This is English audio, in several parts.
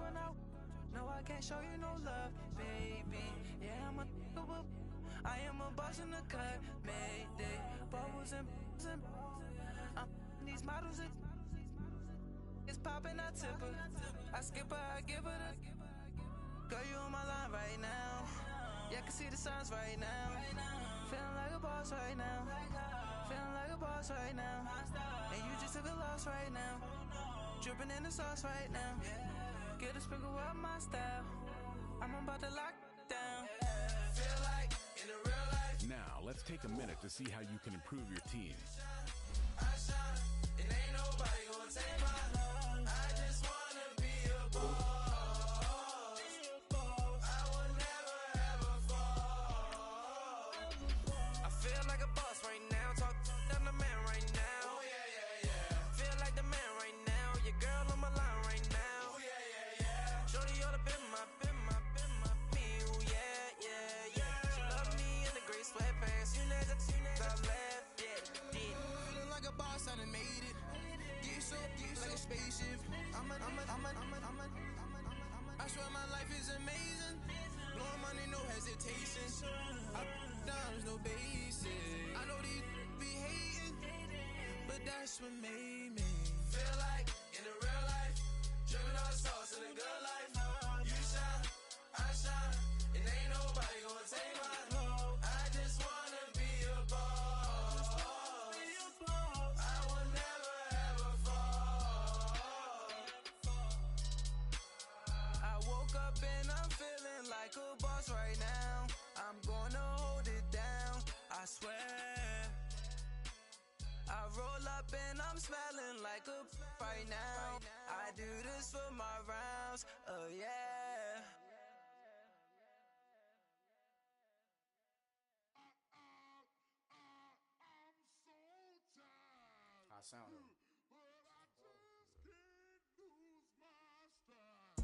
when I no, I can't show you no love, baby. Yeah, I am a boss in the cut, mayday. Bubbles and these models it's popping, I tip her. I skip her, I give her the. Girl, you on my line right now. Yeah, I can see the signs right now. Feeling like a boss right now. Feeling like a boss right now. And you just took a loss right now. Dripping in the sauce right now. Get a sprinkle up my style. I'm about to lock down. Feel like in the real life. Now, let's take a minute to see how you can improve your team. I shine, and ain't nobody gonna take my love. I just wanna be a boss. I will never ever fall. I feel like a boss right now. Talk to the man right now. Oh yeah, yeah, yeah. Feel like the man right now. Your girl on my line right now. Oh yeah, yeah, yeah. Shorty oughta been my me. Oh yeah, yeah, yeah. She love me in the gray sweatpants. You never left, yeah. Feeling like a boss, I done made it. Get so like a spaceship. I swear my life is amazing. Blowing money, no hesitation. Down, no basic. I know these be hating, but that's what made me feel like in the real life. Dripping all the sauce in the good life. You shine, I shine, and ain't nobody gonna take my love. I just wanna be a boss. I will never ever fall. I woke up and I'm feeling like a boss right now. I'm gonna hold it down, I swear. I roll up and I'm smelling like a right now. I do this for my rounds, oh yeah. I'm so tired. How sound it? But I just can't lose my style.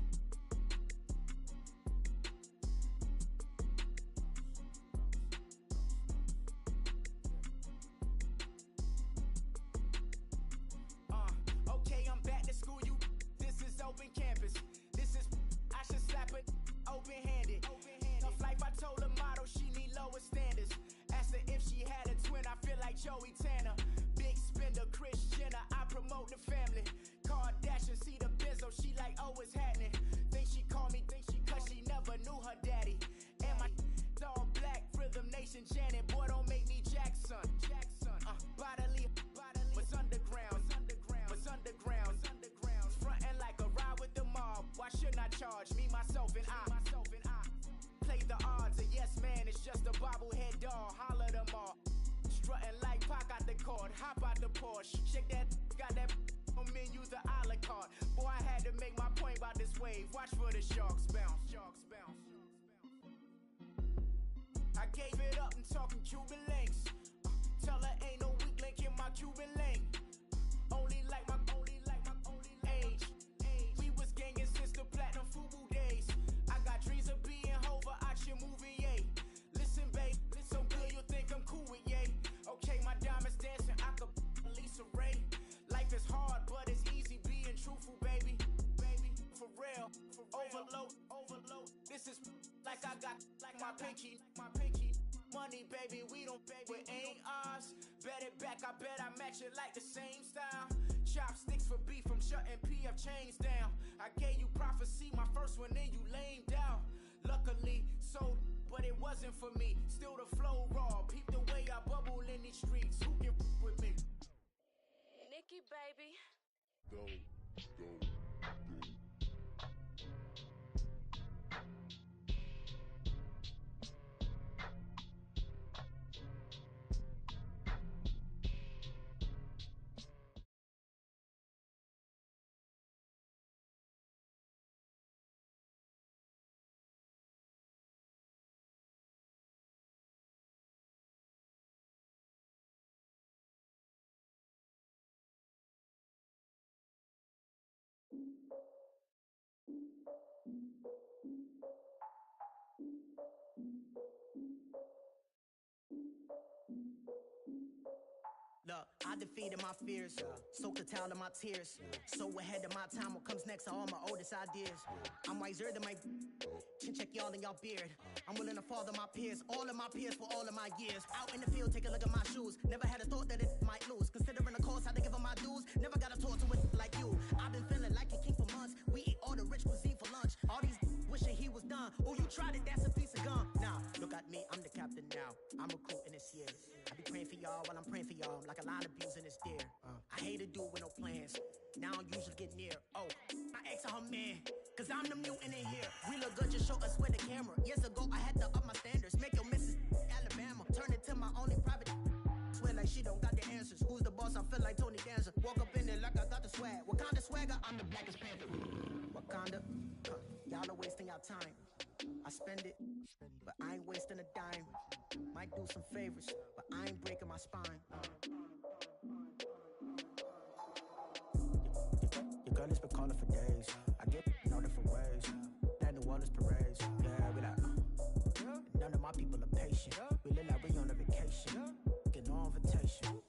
Okay, I'm back to school, you. This is open campus. This is, I should slap it open-handed. Tough life, I told her motto, she need lower standards. Asked her if she had a twin, I feel like Joey Tanner. Big spender, Kris Jenner, I promote the family. Kardashian, see the Benzo, she like, oh, it's happening. Think she call me, cause she never knew her daddy. And my all black, Rhythm Nation, Janet, boy, don't make me Jackson. Bodily, what's underground, what's underground, frontin' like a ride with the mob. Why shouldn't I charge me, myself, and I? Play the odds, a yes man is just a bobblehead doll. Holler them all, strutting like Pac out the court, hop out the Porsche, shake that, got that on menu, the a la carte. Boy, I had to make my point about this wave. Watch for the sharks bounce, sharks bounce. I gave it up, I'm talking Cuban links. Tell her ain't no weak link in my Cuban link. Only like my age. We was gangin' since the platinum FUBU days. I got dreams of being Hova out your movie, yay. Listen, babe, so good you'll think I'm cool with yay. Okay, my diamonds dancing, I could Lisa Ray. Life is hard, but it's easy being truthful, baby. For real, overload. This is like I got like my pinky. Money, baby, we don't pay, it ain't ours. Bet it back, I bet I match it like the same style. Chopsticks for beef, I'm shutting PF chains down. I gave you prophecy, my first one, then you lamed out. Luckily, sold, but it wasn't for me. Still the flow raw, peep the way I bubble in these streets. Who can with me? Nikki, baby. Go. I defeated my fears, soaked the towel in my tears. So ahead of my time, what comes next are all my oldest ideas. I'm wiser than my chin check y'all in y'all beard. I'm willing to father my peers, all of my peers for all of my years. Out in the field, take a look at my shoes. Never had a thought that it might lose. Considering the cost, how to give them my dues. Never got to talk to it like you. I've been feeling like a king for months. We eat all the rich cuisine for lunch. All these wishing he was done. Oh, you tried it, that's a piece of gum. Now, look at me, I'm the captain now. I'm recruiting this year. I be praying for y'all while I'm praying for y'all. Like a line of bees in this deer. I hate a dude with no plans. Now I usually get near. Oh, my ex her man. Cause I'm the mutant in here. We look good, just show us with the camera. Years ago, I had to up my standards. Make your missus Alabama. Turn it to my only private. Swear like she don't got the answers. Who's the boss? I feel like Tony Danza. Walk up in there like I got the swag. What kind of swagger? I'm the blackest panther. Wakanda. Y'all are wasting your time. I spend it, but I ain't wasting a dime. Might do some favors, but I ain't breaking my spine. Your girl has been calling for days. I get in all different ways. That New Orleans parades. Yeah, we like, none of my people are patient. We look like we on a vacation. Get no invitation.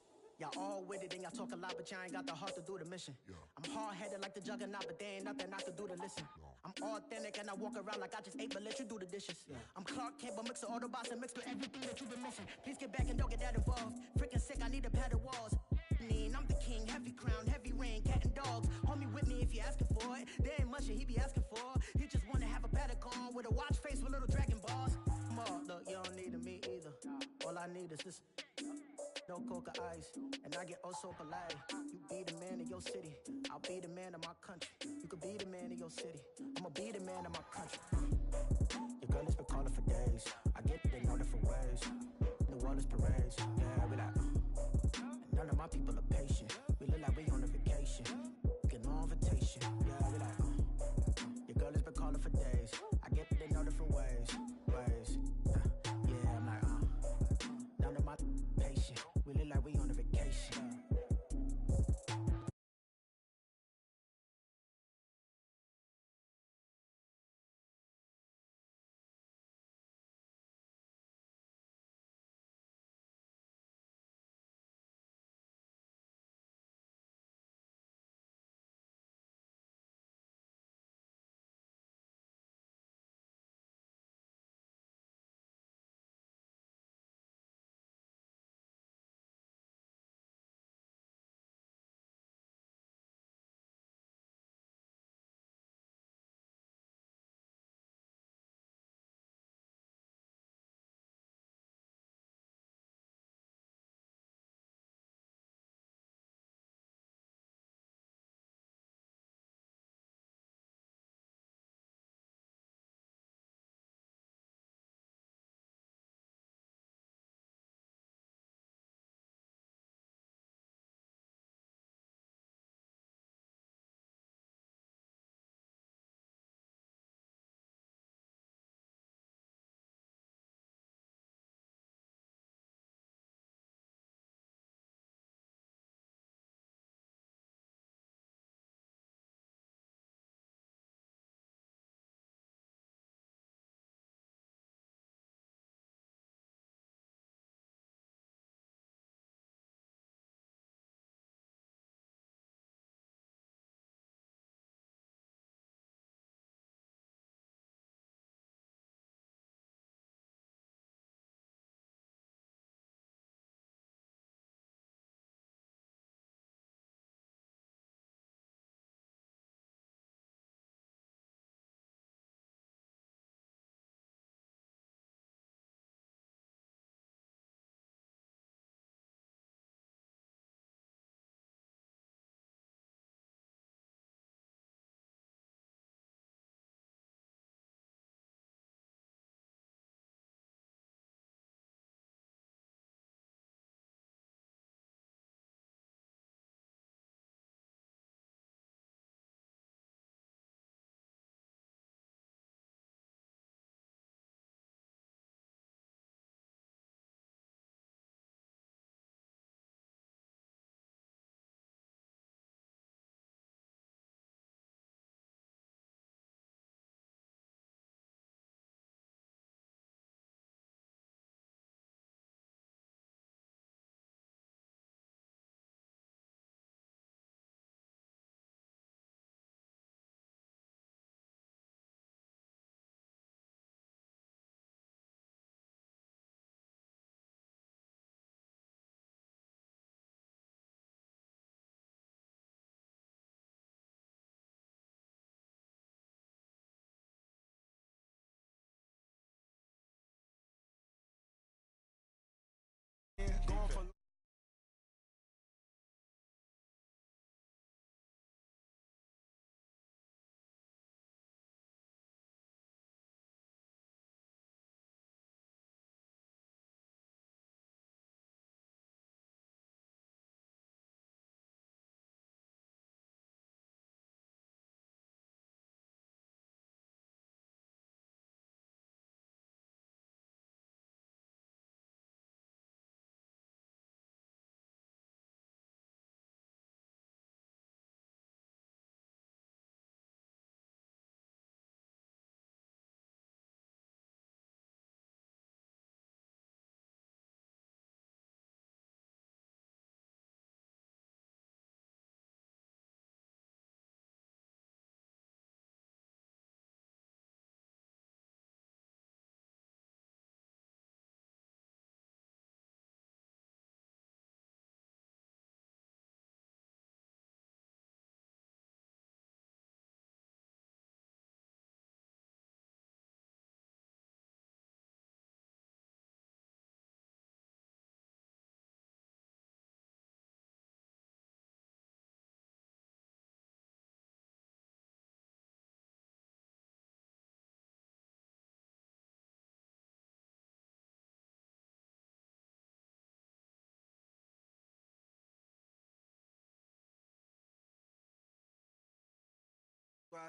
Y'all all with it and y'all talk a lot, but y'all ain't got the heart to do the mission. I'm hard-headed like the juggernaut, but there ain't nothing I can do to listen. I'm authentic and I walk around like I just ate, but let you do the dishes. I'm Clark Kent, but mix the Autobots and mix with everything that you've been missing. Please get back and don't get that involved. Freaking sick, I need a padded walls. I'm the king, heavy crown, heavy rain, cat and dogs. Homie with me if you're asking for it. There ain't much that he be asking for. He just wanna have a paddock on with a watch face with little dragon balls. Look, you don't need me either. All I need is this. No coca ice, and I get oh so polite. You be the man of your city, I'll be the man of my country. You could be the man of your city, I'ma be the man of my country. Your girl has been calling for days. I get it in all different ways. New Orleans parades, yeah, we like. None of my people are patient. We look like we on a vacation. Get no invitation, yeah, we like. Your girl has been calling for days. I get it in all different ways. Yeah, I'm like, none of my patient. We look like we on a vacation.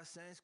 sense.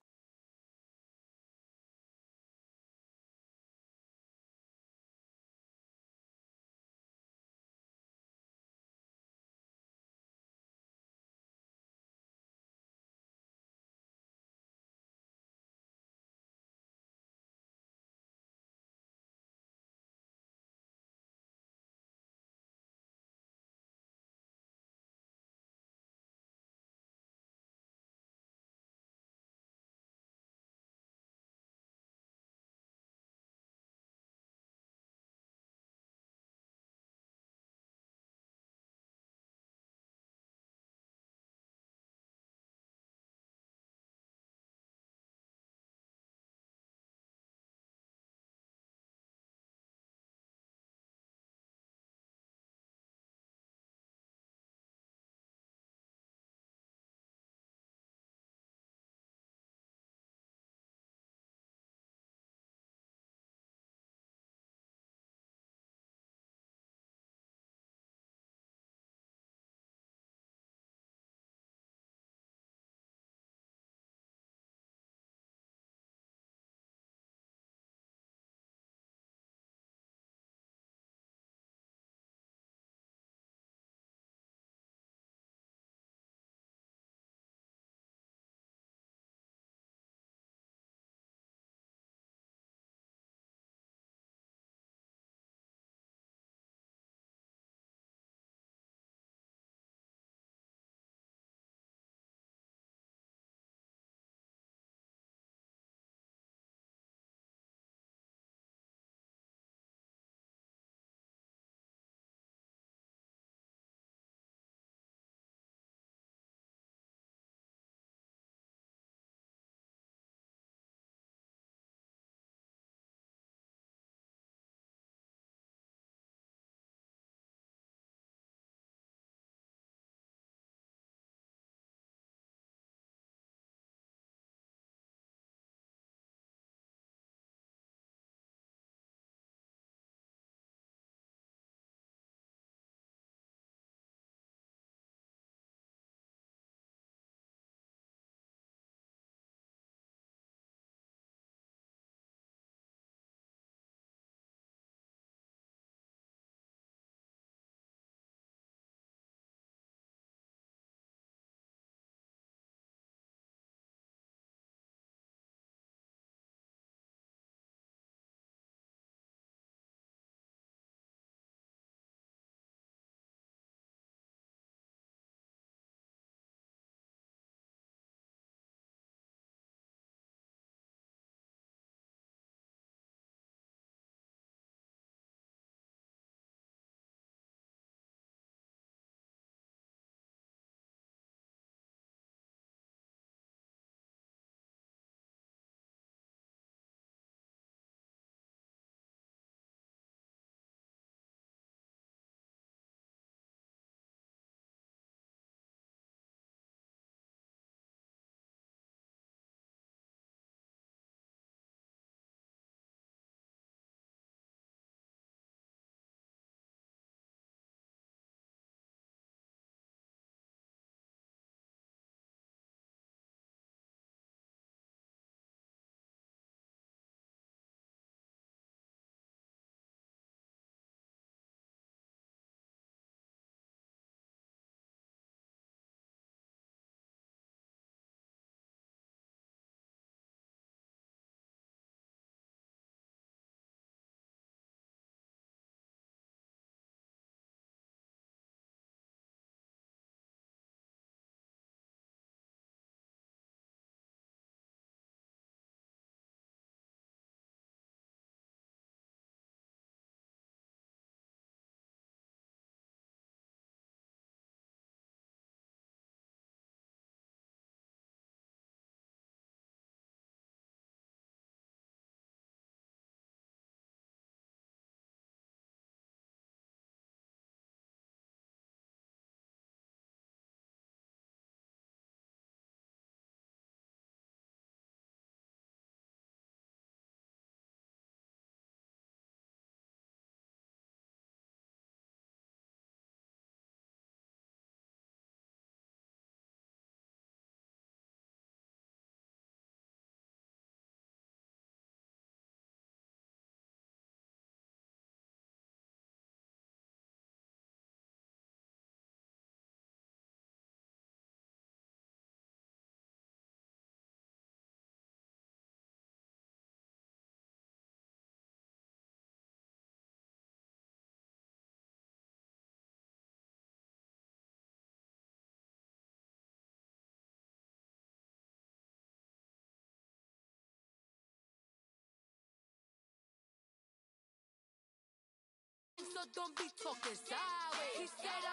don't be talking sideways. He said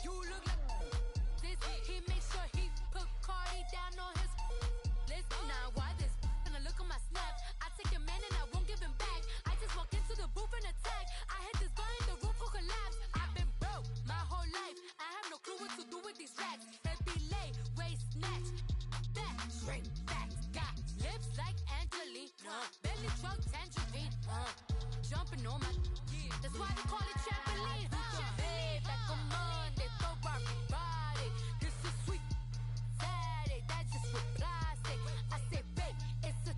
you look like this. He makes sure he put Cardi down on his list. Now why this? Gonna look at my snap. I take your man and I won't give him back. I just walked into the booth and attack. I hit this guy in the roof will collapse. I've been broke my whole life. I have no clue what to do with these racks. Heavy lay, waist snatch, back straight back. Got lips like Angelina, belly truck tangerine. Jumping on my, that's why they call it trampoline. Hey, back on Monday, throw Barbie body. This is sweet Saturday, that's just with plastic. I say, babe, it's a,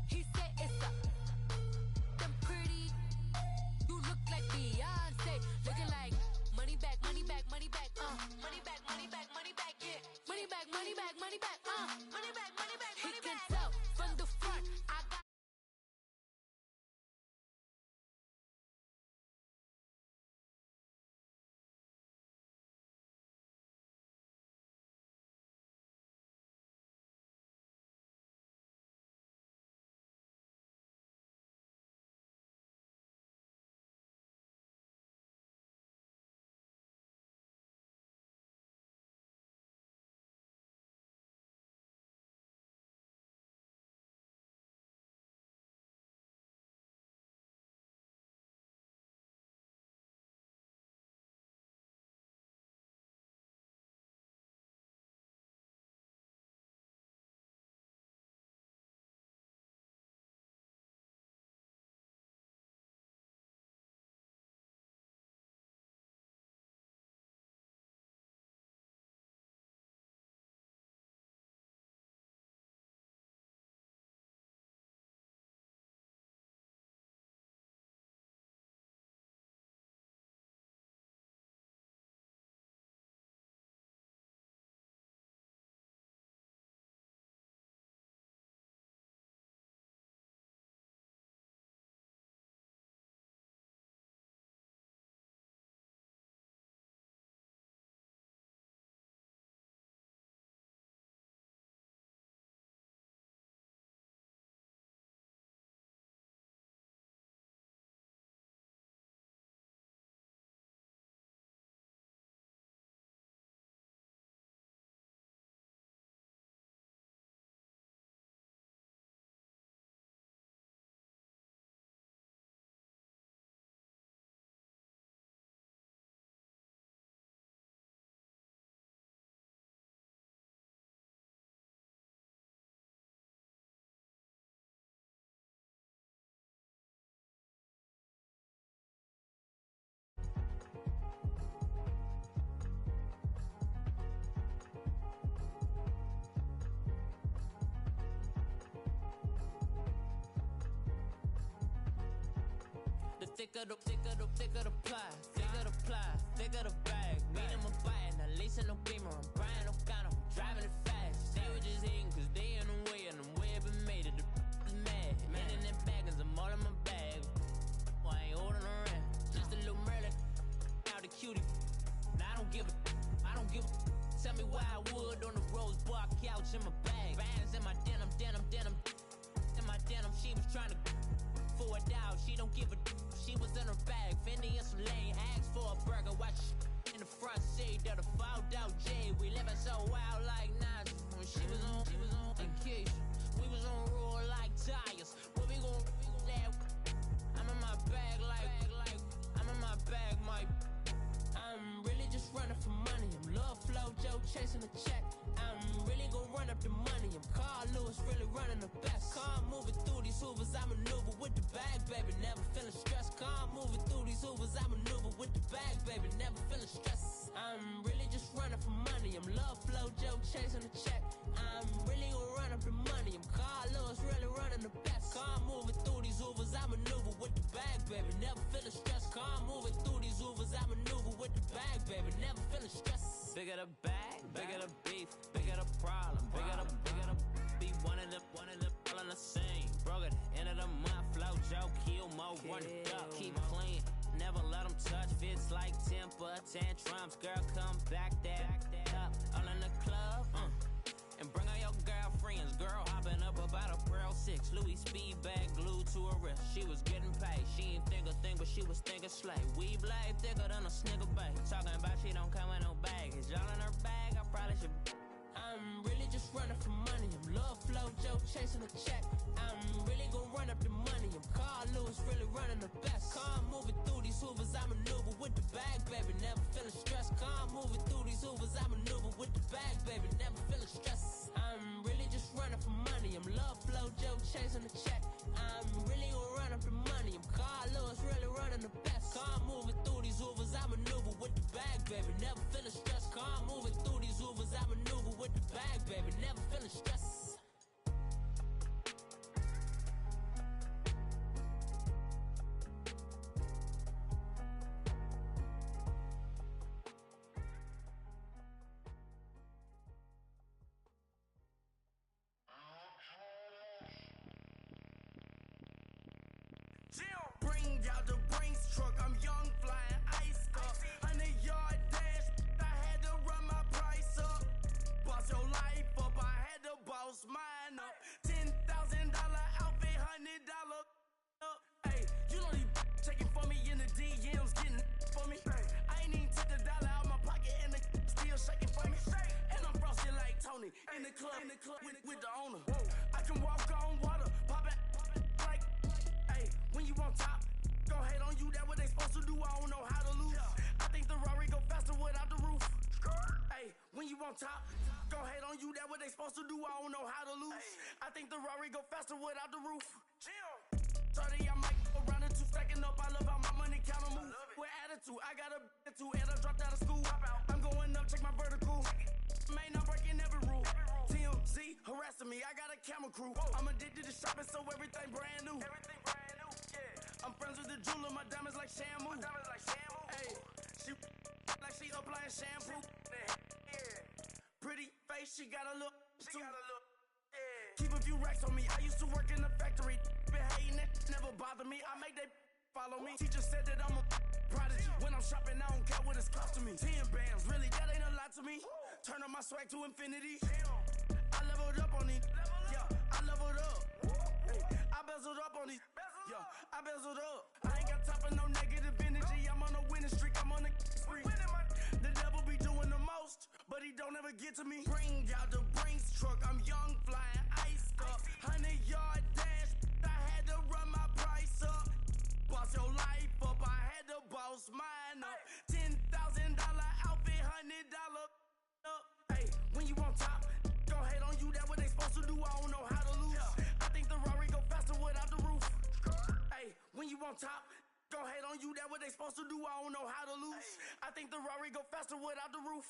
he said it's a. Them pretty, you look like Beyonce. Looking like money back, money back, money back, money back, money back, money back, yeah. Money back, money back, money back, money back, money back, money back. He can tell from the front, I got. Thicker the pie, thicker the ply, thicker the bag. Meet them a bite, now lacing no beamer. I'm buying no counter, I'm driving it fast. They were just hating cause they in the way, and the way I've been made it. The is mad. Man in that bag, cause I'm all in my bag. Well, I ain't holding around. Just a little Merlin, out the cutie. Now I don't give a. Tell me why I would on the rose bar couch in my bag. Bands in my denim. In my denim, she was trying to for it out. She don't give a. She was in her bag, Fendi and some lane. Asked for a burger, watch in the front seat of the fouled out J. We living so wild like Nas. When she was on vacation, we was on roll like tires. Where we gon' that? I'm in my bag like I'm in my bag, Mike. I'm really just running for money. I'm Love Flow Joe chasing the check. I'm really gon' run up the money. I'm Carl Lewis, really running the best. Car moving through these Hoovers, I maneuver with the bag, baby. Never feeling stressed. Car moving through these Hoovers, I maneuver with the bag, baby. Never feeling stressed. I'm really just running for money. I'm Love Flow Joe chasing the check. I'm really gon' run up the money. I'm Carl Lewis, really running the best. Car moving through these Hoovers, I maneuver with the bag, baby. Never feeling stressed. Car moving through these Hoovers, I maneuver with the bag, baby. Never feeling stressed. Bigger the bag, bigger the beef, bigger the problem, bigger the be one of them, all in the same. Broke at the end of the month, flow Joe, kill mo, run it up, keep clean. Never let them touch, fits like temper tantrums. Girl, come back that up, all in the club, and bring all your girlfriends. Girl, hopping up about a pearl 6. Max, Louis speed bag glued to her wrist. She was getting paid. She ain't think a thing, but she was thinking slay. We blade thicker than a snigger bag. Talking about she don't come with no baggage. Y'all in her bag, I probably should. I'm really just running for money. I'm love flow, Joe chasing a check. I'm really gonna run up the money. I'm Carl Lewis, really running the best. Car moving through these hoovers, I maneuver with the bag, baby. Never feeling stressed. Car moving through these hoovers, I maneuver with the bag, baby. Never feeling stressed. I'm really just running for money. I'm love flow, Joe chasing the check. I'm really gonna run up the money. I'm Carl Lewis, really running the best. Car moving through these hoovers, I maneuver with the bag, baby. Never feeling stressed. Car moving through these hoovers, I maneuver with the bag, baby. Never feeling stressed. Bring out the Brinks truck, I'm young, flying iced up. 100-yard dash, I had to run my price up. Boss your life up, I had to boss mine up. $10,000 outfit, $100 up. Hey, you know these checking for me in the DMs, getting for me. I ain't even took the dollar out my pocket and the still shaking for me. And I'm frosty like Tony in the club with the owner. I can walk on water, pop it like. When you on top, gon' hate on you, that what they supposed to do, I don't know how to lose. I think the Rari go faster without the roof. Hey, when you on top, gon' hate on you, that what they supposed to do, I don't know how to lose. I think the Rari go faster without the roof. 30, I might go around the two, stacking up, I love how my money counter move. With attitude, I got a attitude, and I dropped out of school. I'm going up, check my vertical. Man, I'm breaking every rule. TMZ harassing me, I got a camera crew. I'm addicted to shopping, so everything brand new. I'm friends with the jeweler, my diamonds like shampoo. Hey, she like she applying shampoo. Pretty face, she got a look. Keep a few racks on me. I used to work in the factory. Been hating it, never bother me. I make they follow me. Teacher said that I'm a prodigy. When I'm shopping, I don't care what it's cost to me. 10 bands, really, that ain't a lot to me. Turn on my swag to infinity. I leveled up on these. Yeah, I leveled up. Hey, I bezeled up on these. Yeah, I bezeled up. I ain't got time for no negative energy. I'm on a winning streak. I'm on a spree. The devil be doing the most, but he don't ever get to me. Bring out the Brinks truck. I'm young, flying iced up. 100-yard dash. I had to run my price up. Boss your life up. I had to boss mine up. $10,000 outfit, $100 up. Hey, when you on top, gon' hate on you. That what they supposed to do. I don't know how to lose. I think the Rari go faster without the roof. Hey, when you on top, gon' hate on you, that what they supposed to do, I don't know how to lose. I think the Rari go faster without the roof.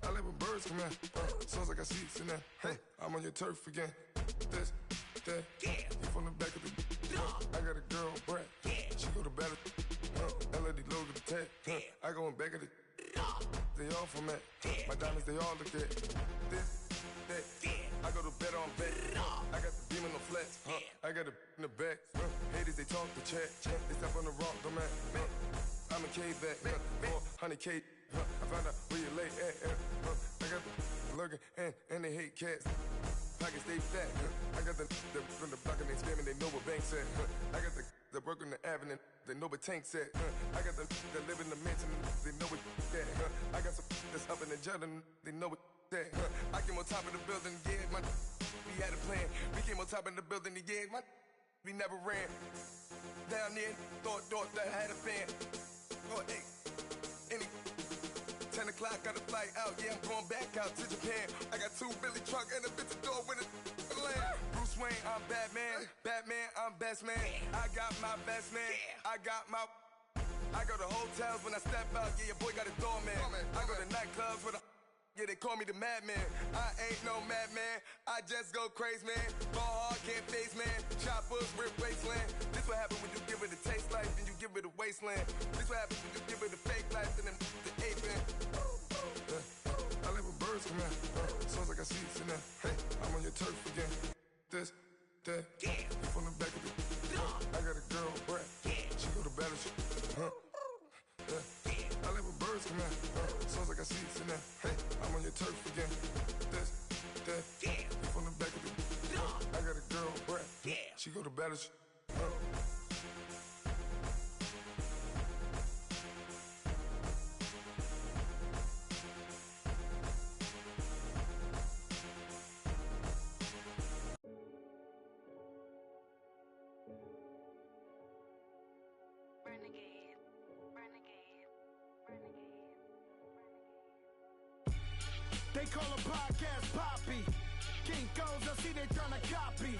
I like when birds come in. Sounds like I seats in there. Hey, I'm on your turf again. This, that. You from the back of the. I got a girl, Brad. She go to battle. LED logo the tag. I go in back of the. They all from that. My diamonds, they all look at. This, that. I go to bed on bed. I got the beam in the flats. I got it in the back. Haters, they talk the chat. They step on the rock, the man. I'm a K-back. 400K. I found out where you lay at. I got the lurking and they hate cats. Pockets stay fat. I got the from the block and they spamming, they know what banks at. I got the work on the avenue, they know what tanks at. I got the live in the mansion, they know what that. I got some that's up in the jet and they know what that. I came on top of the building, yeah, my we had a plan. We came on top of the building, yeah, my we never ran. Down there, thought that I had a fan. Oh, hey, any 10 o'clock, got a flight out, yeah, I'm going back out to Japan. I got 2 Billy truck and a bitch door with a land. Bruce Wayne, I'm Batman. Batman, I'm best man. I got my best man. I got my. I go to hotels when I step out, yeah, your boy got a doorman. I go to nightclubs with a. Yeah, they call me the madman. I ain't no madman. I just go crazy, man. Ball hard, can't face, man. Choppers, rip wasteland. This what happen when you give it a taste life and you give it a wasteland. This what happen when you give it a fake life and then the ape man. birds come in. Sounds like I see it's in there. Hey, I'm on your turf again. This, that, yeah. From the back of the I got a girl, Brad. She go to battle. I let my birds come in. Sounds like I see it's in there. Hey, I'm on your turf again. This, that, yeah. From the back of the I got a girl, Brad. She go to battle. They call a podcast Poppy. Kinkos, I see they tryna copy.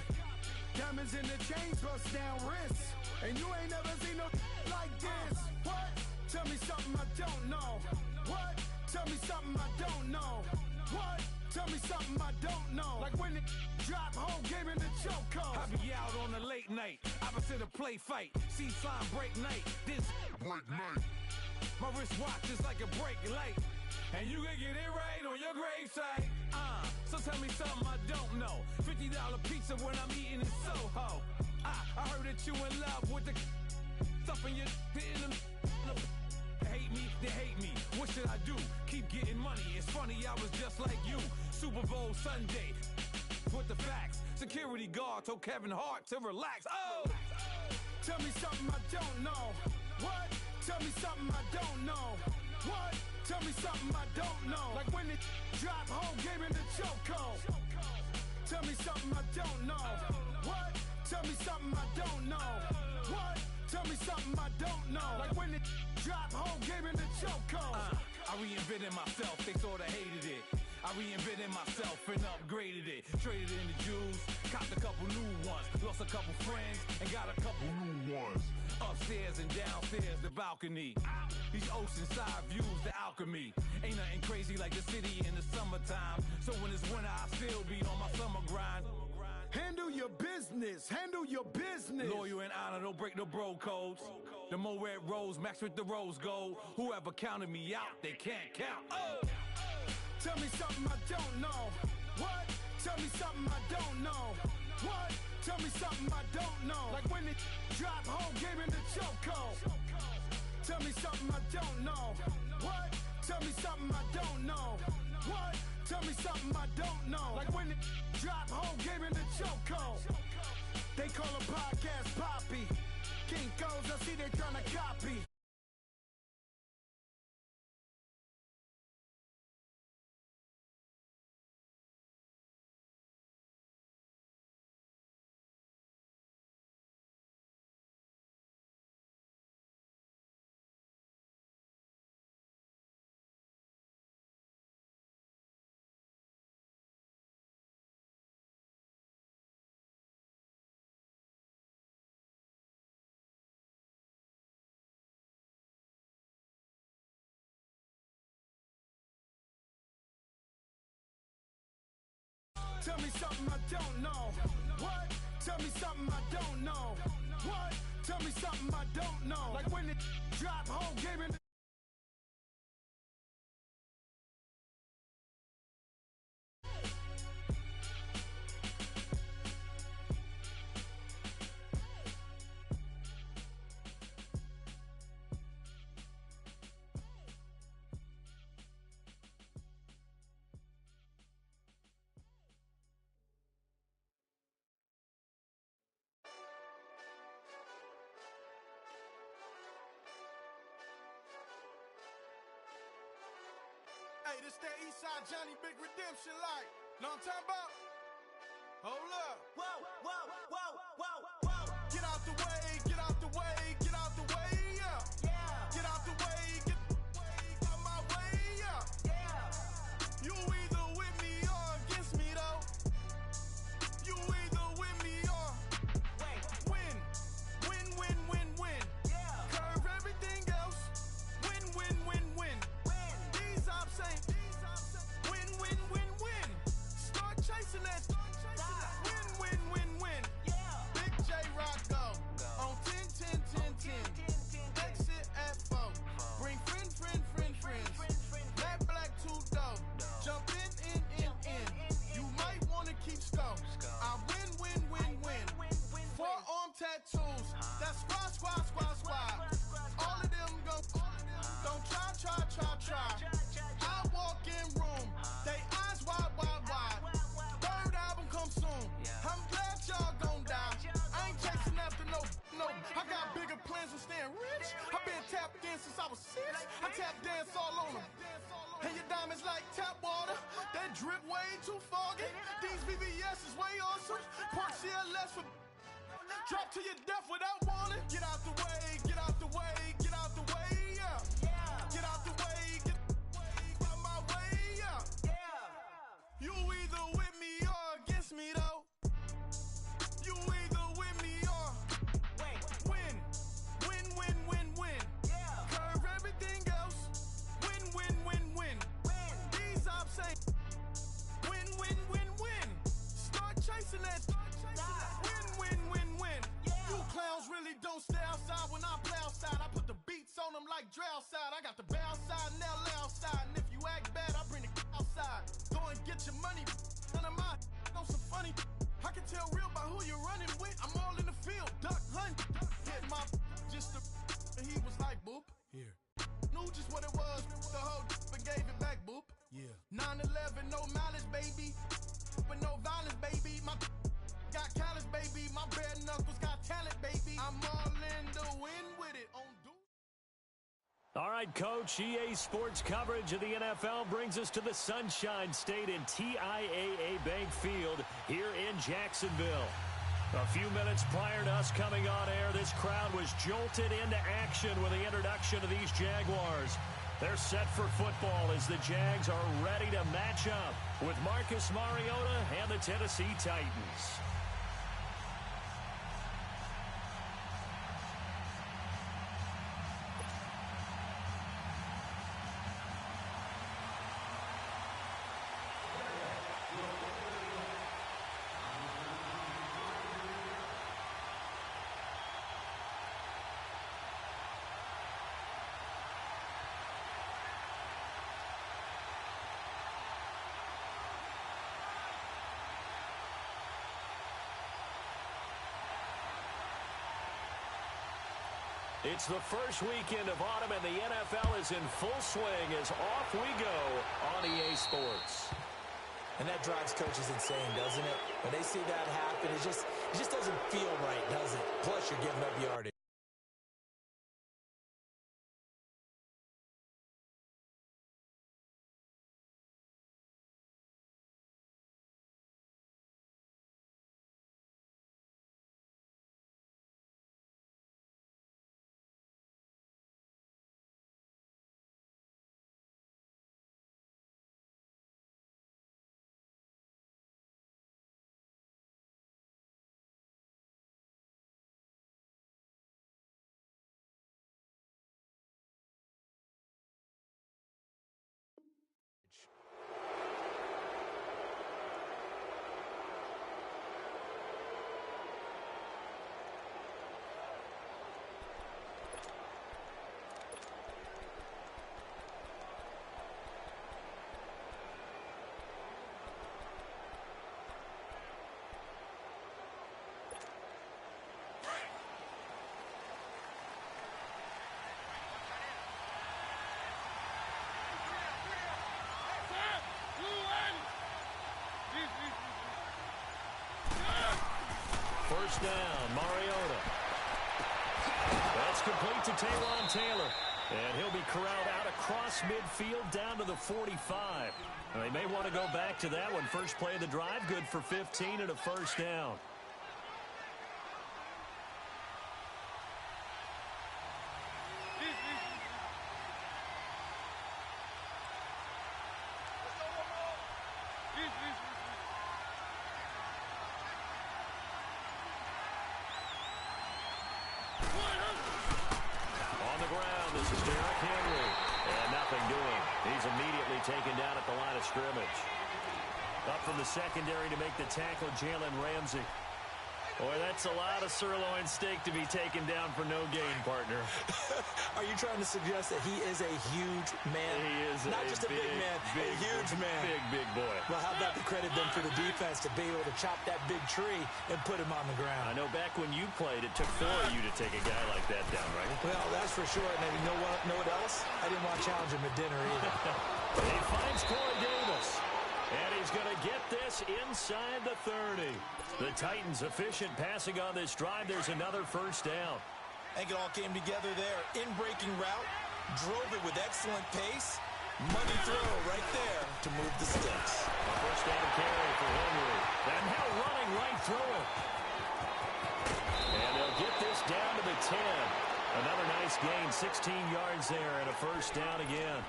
Diamonds in the chains, bust down wrists. And you ain't never seen no like this. What? Tell me something I don't know. What? Tell me something I don't know. What? Tell me something I don't know. Like when it drop, whole game in the chokehold. I be out on a late night, opposite a play fight. See slime break night, this break night. My wristwatch is like a brake light. And you can get it right on your gravesite. So tell me something I don't know. $50 pizza when I'm eating in Soho. I heard that you in love with the stuff in your in them. Hate me, they hate me. What should I do? Keep getting money. It's funny, I was just like you. Super Bowl Sunday. With the facts. Security guard told Kevin Hart to relax. Oh! Tell me something I don't know. What? Tell me something I don't know. What? Tell me something I don't know. Like when it drop, whole game in the chokehold. Tell me something I don't know. What? Tell me something I don't know. What? Tell me something I don't know. Like when it drop, whole game in the chokehold. I reinvented myself, they sorta hated it. I reinvented myself and upgraded it. Traded in the Jews, copped a couple new ones. Lost a couple friends and got a couple new ones. Upstairs and downstairs, the balcony. These oceanside views, the alchemy. Ain't nothing crazy like the city in the summertime. So when it's winter, I still be on my summer grind. Handle your business, handle your business. Loyal and honor, don't break no bro codes. The more red rose, max with the rose gold. Whoever counted me out, they can't count. Oh! Tell me something I don't know. What? Tell me something I don't know. What? Tell me something I don't know. Like when it drop, whole game in the chokehold. Tell me something I don't know. What? Tell me something I don't know. What? Tell me something I don't know. Like when it drop, whole game in the chokehold. They call a podcast Poppy. Kinkos, I see they tryna copy. Tell me something I don't know. What? Tell me something I don't know. What? Tell me something I don't know. Like when it drop, whole game in the Hey, this that Eastside Johnny Big Redemption like. Know what I'm talking about? Hold up. Whoa, whoa, whoa, whoa, whoa. Get out the way, get out the way, get out the way, yeah. Yeah, Get out the way, get out my way, yeah. yeah. You either with me or against me though. You either with me or Wait, win. Win, win, win, win. yeah. Curve everything else. Win, win, win, win. Win. These ops ain't win, win, win, win. Start chasing that. Stop. Win, win, win, win. Yeah. Big tattoos. That's squad. All of them don't try. I walk in room, they eyes wide. Third album come soon. I'm glad y'all gon' die. I ain't chasing after no. I got bigger plans than staying rich. I been tapped in since I was 6. I tap dance all on them. And your diamonds like tap water. That drip way too foggy. These VVS is way awesome. Park CLS for drop to your death without warning. Get out the way, yeah. Get out the way, get out the way, out my way, yeah. You either with me or against me though. You either with me or win. Curve everything else. Win. These ops ain't win. Start chasing that. Win. You clowns really don't stay outside when I play outside. I put the beats on them like Dre outside. I got the bow side and LA outside. And if you act bad, I bring the outside. Go and get your money. None of my know some funny. I can tell real by who you're running with. I'm all in the field. Duck hunt. Hit my just the and he was like boop. Here. Knew just what it was. The whole and gave it back boop. Yeah. 9/11, no malice, baby. But no violence, baby. My got callous, baby. My bare knuckles got talent, baby. I'm all in the win with it. On do. All right, Coach, EA Sports coverage of the NFL brings us to the Sunshine State in TIAA Bank Field here in Jacksonville. A few minutes prior to us coming on air, this crowd was jolted into action with the introduction of these Jaguars. They're set for football as the Jags are ready to match up with Marcus Mariota and the Tennessee Titans. It's the first weekend of autumn, and the NFL is in full swing as off we go on EA Sports. And that drives coaches insane, doesn't it? When they see that happen, it just doesn't feel right, does it? Plus, you're giving up yardage. First down, Mariota. That's complete to Taywan Taylor. And he'll be corralled out across midfield down to the 45. And they may want to go back to that one. First play of the drive, good for 15 and a first down. Taken down at the line of scrimmage. Up from the secondary to make the tackle, Jalen Ramsey. Boy, that's a lot of sirloin steak to be taken down for no gain, partner. Are you trying to suggest that he is a huge man? He is not just a big man, a huge man. Big boy. Well, how about the credit then for the defense to be able to chop that big tree and put him on the ground? I know back when you played, it took 4 of you to take a guy like that down, right? Well, that's for sure. And you know what else? I didn't want to challenge him at dinner either. He finds Corey Davis. And he's going to get this inside the 30. The Titans efficient passing on this drive. There's another first down. I think it all came together there. In-breaking route. Drove it with excellent pace. Money throw right there to move the sticks. First down carry for Henry. And now running right through it. And they'll get this down to the 10. Another nice gain. 16 yards there and a first down again.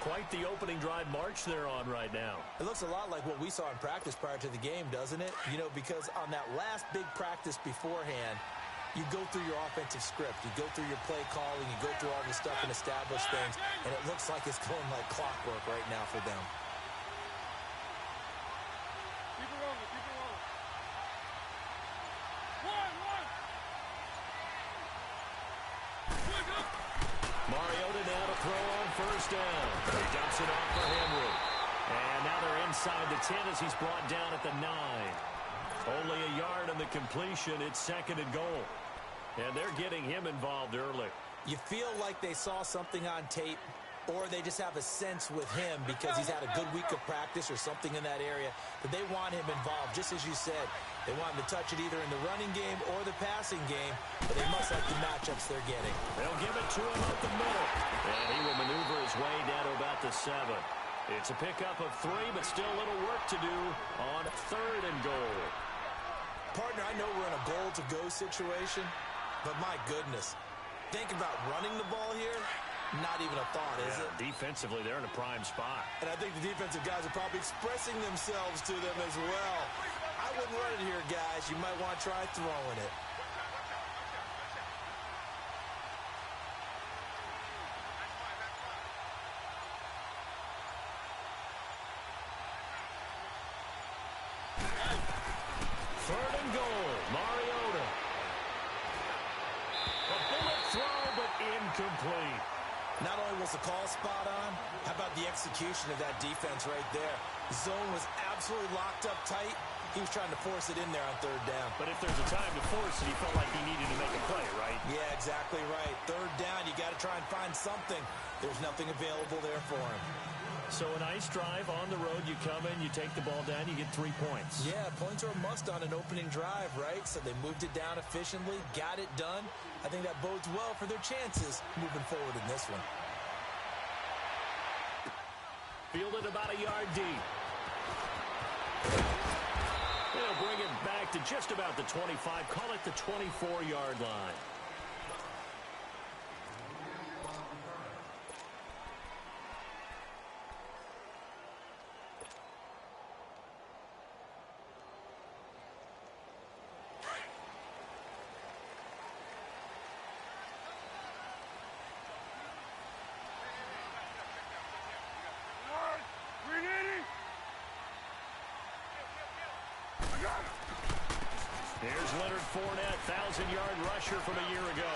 Quite the opening drive march they're on right now. It looks a lot like what we saw in practice prior to the game, doesn't it? You know, because on that last big practice beforehand, you go through your offensive script. You go through your play calling. You go through all the stuff and establish things. And it looks like it's going like clockwork right now for them. Keep it rolling, keep it rolling. Mariota now to throw on first down. He dumps it off for Henry. And now they're inside the 10 as he's brought down at the 9. Only a yard on the completion. It's second and goal. And they're getting him involved early. You feel like they saw something on tape, or they just have a sense with him because he's had a good week of practice or something in that area that they want him involved, just as you said. They want him to touch it either in the running game or the passing game, but they must like the matchups they're getting. They'll give it to him up the middle. And he will maneuver his way down to about the 7. It's a pickup of 3, but still a little work to do on third and goal. Partner, I know we're in a goal-to-go situation, but my goodness, think about running the ball here. Not even a thought, is it? Defensively, they're in a prime spot. And I think the defensive guys are probably expressing themselves to them as well. I wouldn't run it here, guys. You might want to try throwing it. Third and goal, Mariota. A bullet throw, but incomplete. Not only was the call spot on, how about the execution of that defense right there? The zone was absolutely locked up tight. He was trying to force it in there on third down. But if there's a time to force it, he felt like he needed to make a play, right? Yeah, exactly right. Third down, you got to try and find something. There's nothing available there for him. So a nice drive on the road. You come in, you take the ball down, you get 3 points. Yeah, points are a must on an opening drive, right? So they moved it down efficiently, got it done. I think that bodes well for their chances moving forward in this one. Fielded about a yard deep. They'll bring it back to just about the 25. Call it the 24-yard line. Here's Leonard Fournette, 1,000-yard rusher from a year ago.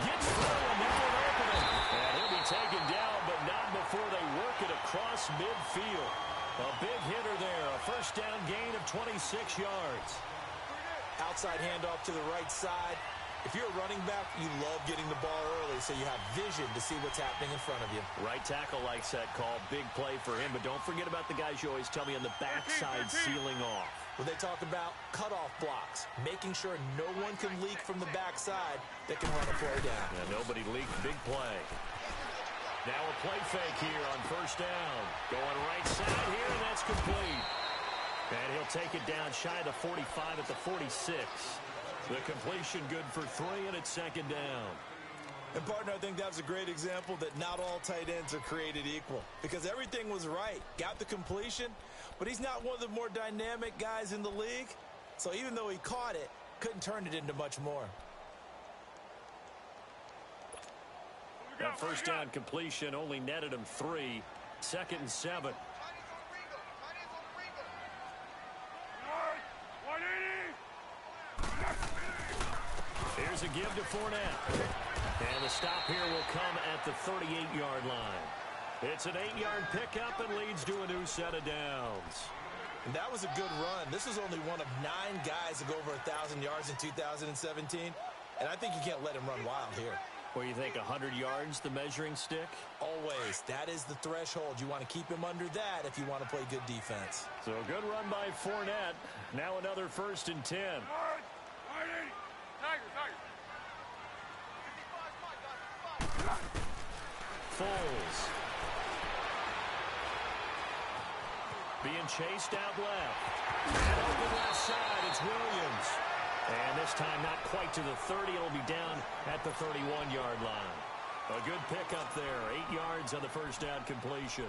Gets through, and now an opening. And he'll be taken down, but not before they work it across midfield. A big hitter there, a first down gain of 26 yards. Outside handoff to the right side. If you're a running back, you love getting the ball early so you have vision to see what's happening in front of you. Right tackle likes that call. Big play for him, but don't forget about the guys you always tell me on the backside sealing off. When they talk about cutoff blocks, making sure no one can leak from the backside that can run a play down. Yeah, nobody leaked. Big play. Now a play fake here on first down. Going right side here, and that's complete. And he'll take it down shy of the 45 at the 46. The completion good for 3, and it's second down. And, partner, I think that was a great example that not all tight ends are created equal. Because everything was right. Got the completion, but he's not one of the more dynamic guys in the league. So even though he caught it, couldn't turn it into much more. That first down completion only netted him 3. Second and 7. a give to Fournette. And the stop here will come at the 38-yard line. It's an 8-yard pickup and leads to a new set of downs. And that was a good run. This is only one of 9 guys to go over 1,000 yards in 2017. And I think you can't let him run wild here. Well, you think 100 yards, the measuring stick? Always. That is the threshold. You want to keep him under that if you want to play good defense. So a good run by Fournette. Now another 1st and 10. Foles. Being chased out left. And open left side, it's Williams. And this time not quite to the 30. It'll be down at the 31-yard line. A good pickup there. 8 yards on the first down completion.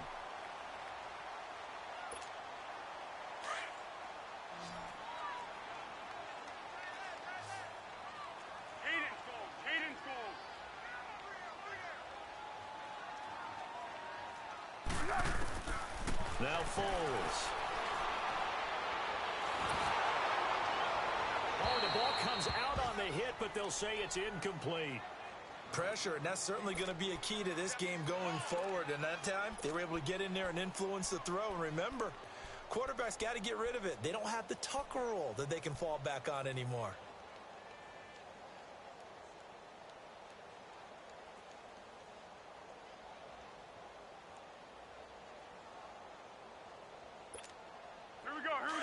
Now Foles. Oh, the ball comes out on the hit, but they'll say it's incomplete. Pressure, and that's certainly going to be a key to this game going forward. And that time, they were able to get in there and influence the throw. And remember, quarterbacks got to get rid of it. They don't have the Tucker rule that they can fall back on anymore.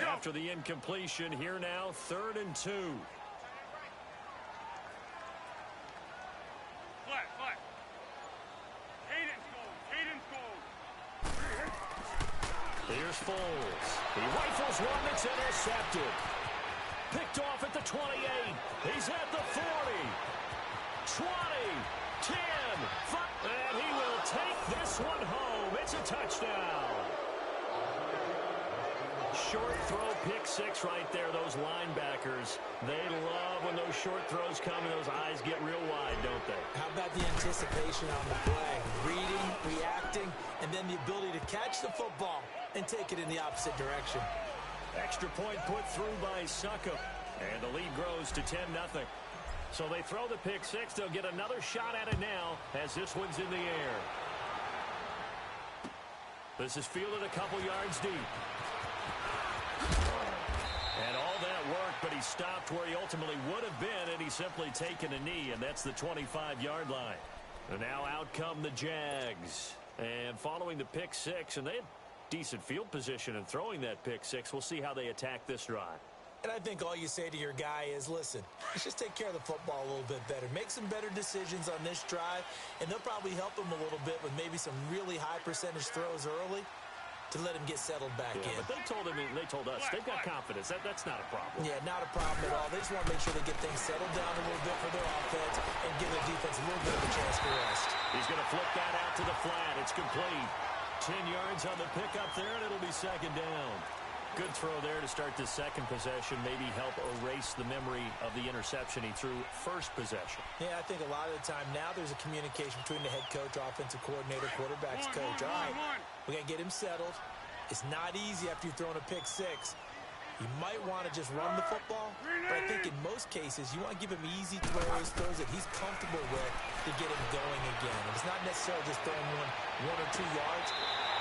After the incompletion, here now, 3rd and 2. Flat. Hayden's goal. Here's Foles. He rifles one that's intercepted. Picked off at the 28. He's at the 40. 20. 10. 5. And he will take this one home. It's a touchdown. Short throw, pick 6 right there. Those linebackers, they love when those short throws come and those eyes get real wide, don't they? How about the anticipation on the play? Reading, reacting, and then the ability to catch the football and take it in the opposite direction. Extra point put through by Succop. And the lead grows to 10-0. So they throw the pick 6. They'll get another shot at it now as this one's in the air. This is fielded a couple yards deep. And all that work, but he stopped where he ultimately would have been, and he's simply taken a knee, and that's the 25-yard line. And now out come the Jags. And following the pick 6, and they had decent field position in throwing that pick 6. We'll see how they attack this drive. And I think all you say to your guy is, listen, let's just take care of the football a little bit better. Make some better decisions on this drive, and they'll probably help him a little bit with maybe some really high percentage throws early to let him get settled back in. But they told us, they've got confidence. That's not a problem. Yeah, not a problem at all. They just want to make sure they get things settled down a little bit for their offense and give their defense a little bit of a chance to rest. He's going to flip that out to the flat. It's complete. 10 yards on the pickup there, and it'll be 2nd down. Good throw there to start the second possession. Maybe help erase the memory of the interception he threw first possession. Yeah, I think a lot of the time now there's a communication between the head coach, offensive coordinator, quarterback's coach. All right, we got to get him settled. It's not easy after you've thrown a pick 6. You might want to just run the football, but I think in most cases you want to give him easy throws that he's comfortable with to get him going again. And it's not necessarily just throwing one or 2 yards.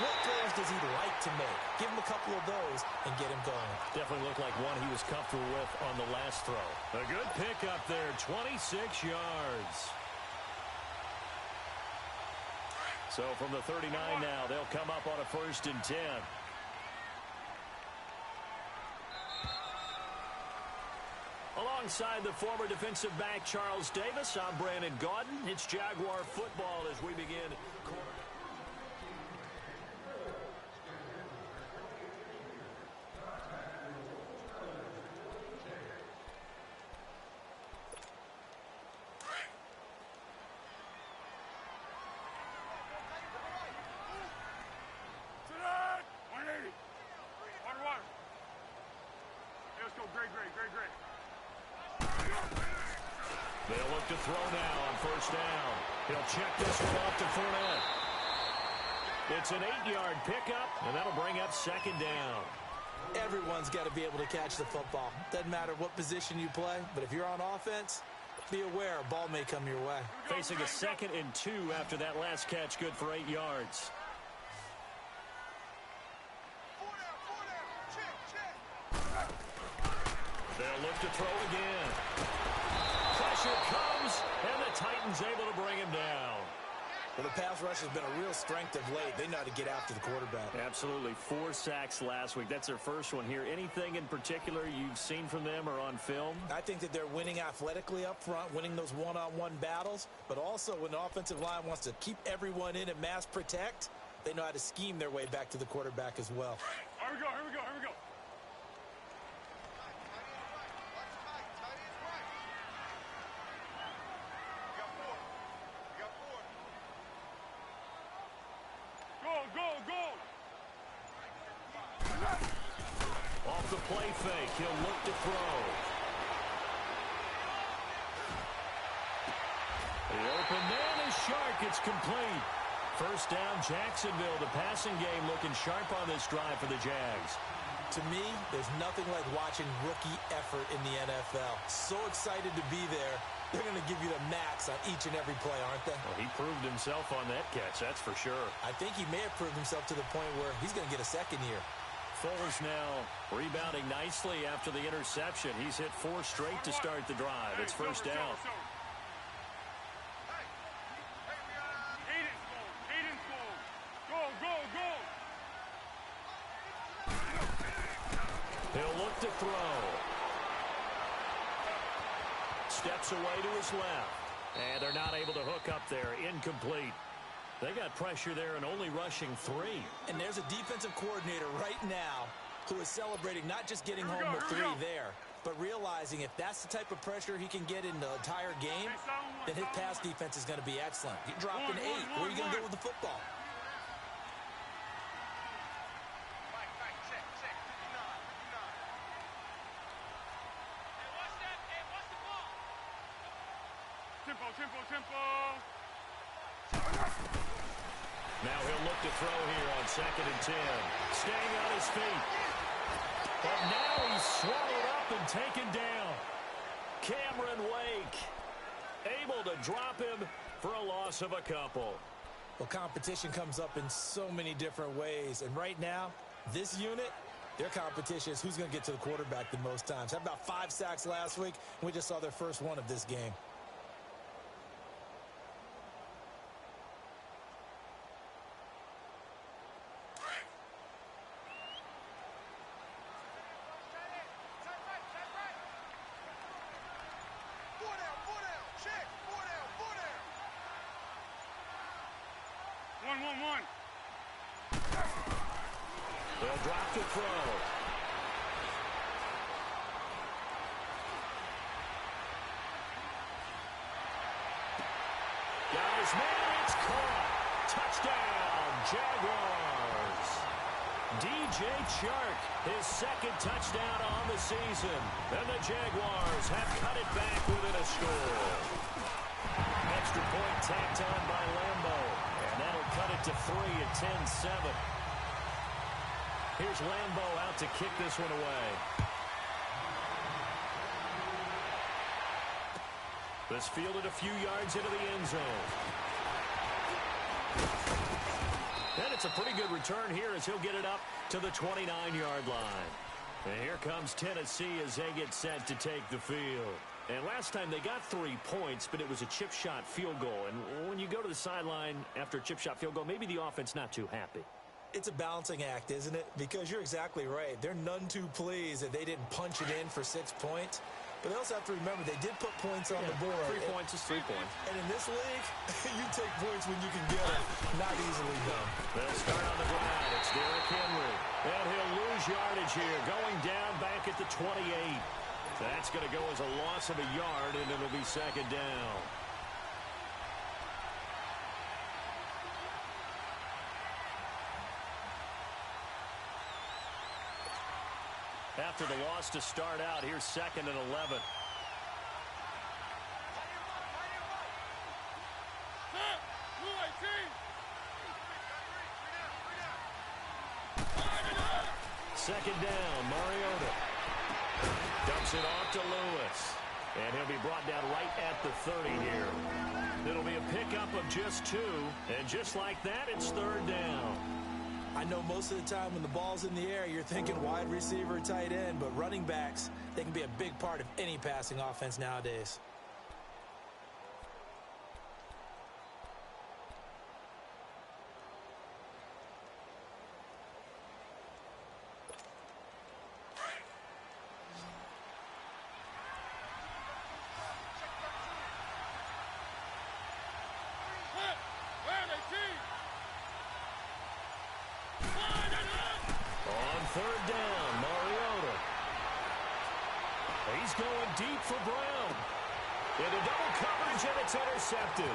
What throws does he like to make? Give him a couple of those and get him going. Definitely looked like one he was comfortable with on the last throw. A good pickup there, 26 yards. So from the 39 now, they'll come up on a 1st and 10. Alongside the former defensive back Charles Davis, I'm Brandon Gaudin. It's Jaguar football as we begin. They'll look to throw now on 1st down. He'll check this one off to Fournette. It's an 8-yard pickup, and that'll bring up 2nd down. Everyone's got to be able to catch the football. Doesn't matter what position you play, but if you're on offense, be aware, a ball may come your way. Facing a 2nd and 2 after that last catch, good for 8 yards. They'll look to throw again. Pressure comes, and the Titans able to bring him down. Well, the pass rush has been a real strength of late. They know how to get after the quarterback. Absolutely. 4 sacks last week. That's their first one here. Anything in particular you've seen from them or on film? I think that they're winning athletically up front, winning those one-on-one battles, but also when the offensive line wants to keep everyone in and mass protect, they know how to scheme their way back to the quarterback as well. Here we go, here we go, here we go. Go! Off the play fake, he'll look to throw. The open man is Shark. It's complete. First down, Jacksonville. The passing game looking sharp on this drive for the Jags. To me, there's nothing like watching rookie effort in the NFL. So excited to be there. They're going to give you the max on each and every play, aren't they? Well, he proved himself on that catch, that's for sure. I think he may have proved himself to the point where he's going to get a second year. Fuller's now rebounding nicely after the interception. He's hit 4 straight to start the drive. It's first down. He'll look to throw. Steps away to his left. And they're not able to hook up there. Incomplete. They got pressure there and only rushing 3. And there's a defensive coordinator right now who is celebrating not just getting home with 3 there, but realizing if that's the type of pressure he can get in the entire game, then his pass defense is going to be excellent. He dropped an 8. Where are you going to go with the football? Tempo. Now he'll look to throw here on 2nd and 10. Staying on his feet. But now he's swallowed up and taken down. Cameron Wake able to drop him for a loss of a couple. Well, competition comes up in so many different ways. And right now, this unit, their competition is who's going to get to the quarterback the most times. How about 5 sacks last week? We just saw their first one of this game. One. They'll drop to throw. Got his man, it's caught. Touchdown, Jaguars. DJ Chark, his 2nd touchdown on the season. And the Jaguars have cut it back within a score. Extra point tacked on by Lambo. And that'll cut it to 3 at 10-7. Here's Lambo out to kick this one away. This fielded a few yards into the end zone. And it's a pretty good return here as he'll get it up to the 29-yard line. And here comes Tennessee as they get set to take the field. And last time they got 3 points, but it was a chip shot field goal. And when you go to the sideline after a chip shot field goal, maybe the offense not too happy. It's a balancing act, isn't it? Because you're exactly right. They're none too pleased that they didn't punch it in for 6 points. But they also have to remember they did put points on the board. 3 points is 3 points. And in this league, you take points when you can get them. Not easily done. They'll start on the ground. It's Derrick Henry. And he'll lose yardage here. Going down back at the 28. That's going to go as a loss of a yard, and it'll be 2nd down. After the loss to start out, here's 2nd and 11. Second down, Mariota. Dumps it off to Lewis. And he'll be brought down right at the 30 here. It'll be a pickup of just 2. And just like that, it's 3rd down. I know most of the time when the ball's in the air, you're thinking wide receiver, tight end, but running backs, they can be a big part of any passing offense nowadays. He's going deep for Brown. Into double coverage, and it's intercepted.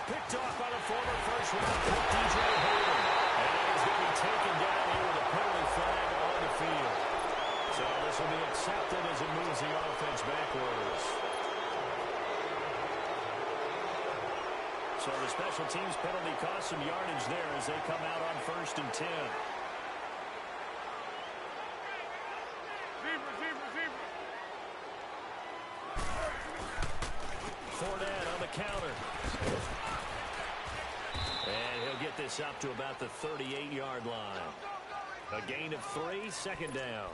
Picked off by the former first-round pick, DJ Hayden. And he's going to be taken down here with a penalty flag on the field. So this will be accepted as it moves the offense backwards. So the special teams penalty cost some yardage there as they come out on 1st and 10. Fournette on the counter. And he'll get this up to about the 38-yard line. A gain of 3, 2nd down.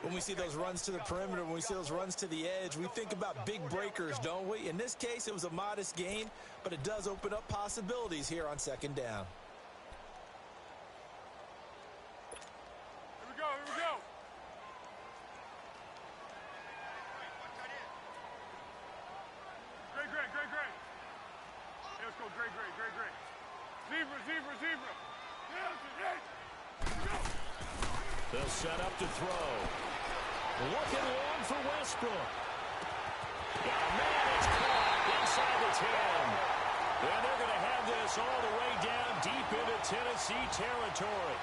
When we see those runs to the perimeter, when we see those runs to the edge, we think about big breakers, don't we? In this case, it was a modest gain, but it does open up possibilities here on 2nd down. Here we go, here we go. Great. Hey, let's go, great. Zebra. They'll set up to throw. Looking long for Westbrook. Man, it's caught inside the 10. And they're going to have this all the way down deep into Tennessee territory.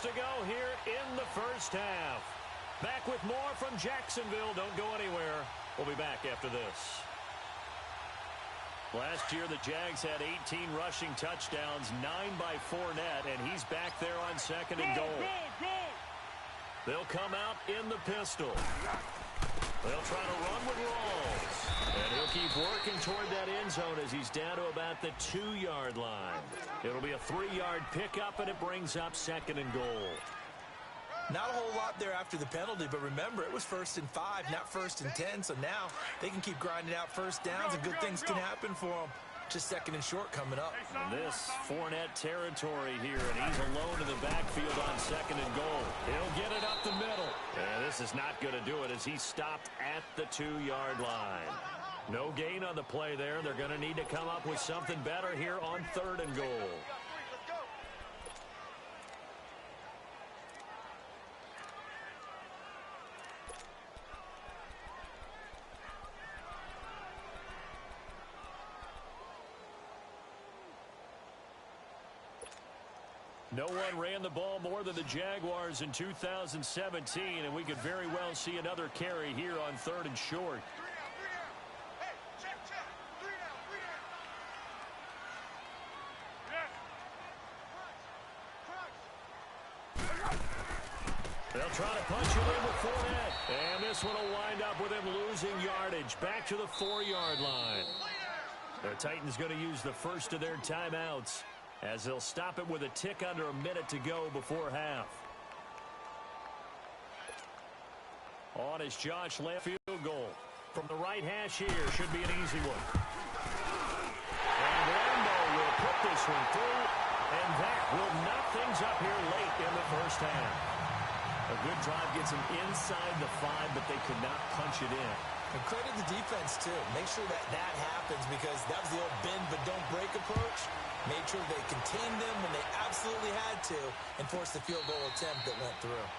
To go here in the first half. Back with more from Jacksonville. Don't go anywhere. We'll be back after this. Last year, the Jags had 18 rushing touchdowns, 9 by Fournette, and he's back there on 2nd and goal. They'll come out in the pistol. They'll try to run with Rawls. And he'll keep working toward that end zone as he's down to about the 2-yard line. It'll be a 3-yard pickup, and it brings up 2nd and goal. Not a whole lot there after the penalty, but remember, it was 1st and 5, not 1st and 10. So now they can keep grinding out first downs, and good things can happen for them. Just 2nd and short coming up. And this Fournette territory here, and he's alone in the backfield on 2nd and goal. He'll get it up the middle. And this is not going to do it as he's stopped at the 2-yard line. No gain on the play there. They're going to need to come up with something better here on 3rd and goal. No one ran the ball more than the Jaguars in 2017, and we could very well see another carry here on 3rd and short. They'll try to punch it in with Fournette. And this one will wind up with him losing yardage. Back to the 4-yard line. The Titans going to use the first of their timeouts, as they'll stop it with a tick under a minute to go before half. On is Josh Lamb, field goal. From the right hash here, should be an easy one. And Lambo will put this one through, and that will knock things up here late in the first half. A good drive gets them inside the 5, but they could not punch it in. And credit the defense, too. Make sure that happens, because that was the old bend but don't break approach. Made sure they contained them when they absolutely had to and forced the field goal attempt that went through.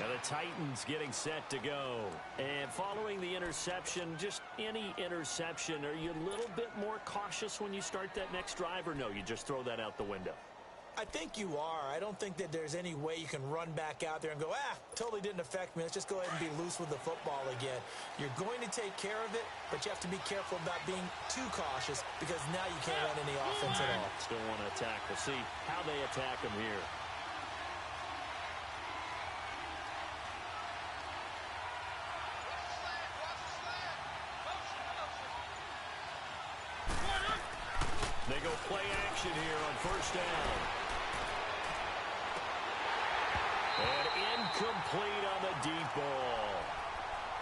And the Titans getting set to go. And following the interception, just any interception, are you a little bit more cautious when you start that next drive, or no, you just throw that out the window? I think you are. I don't think that there's any way you can run back out there and go, totally didn't affect me. Let's just go ahead and be loose with the football again. You're going to take care of it, but you have to be careful about being too cautious because now you can't run any offense at all. Still want to attack. We'll see how they attack him here. They go play action here on first down. And incomplete on the deep ball.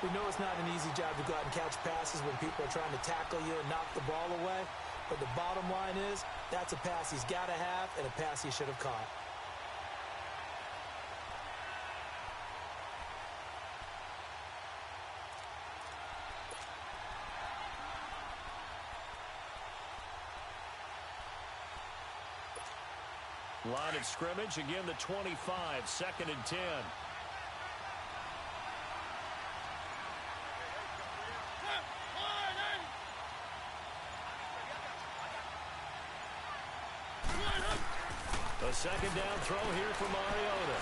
We know it's not an easy job to go out and catch passes when people are trying to tackle you and knock the ball away. But the bottom line is, that's a pass he's got to have and a pass he should have caught. Line of scrimmage, again the 25, 2nd and 10. A second down throw here for Mariota.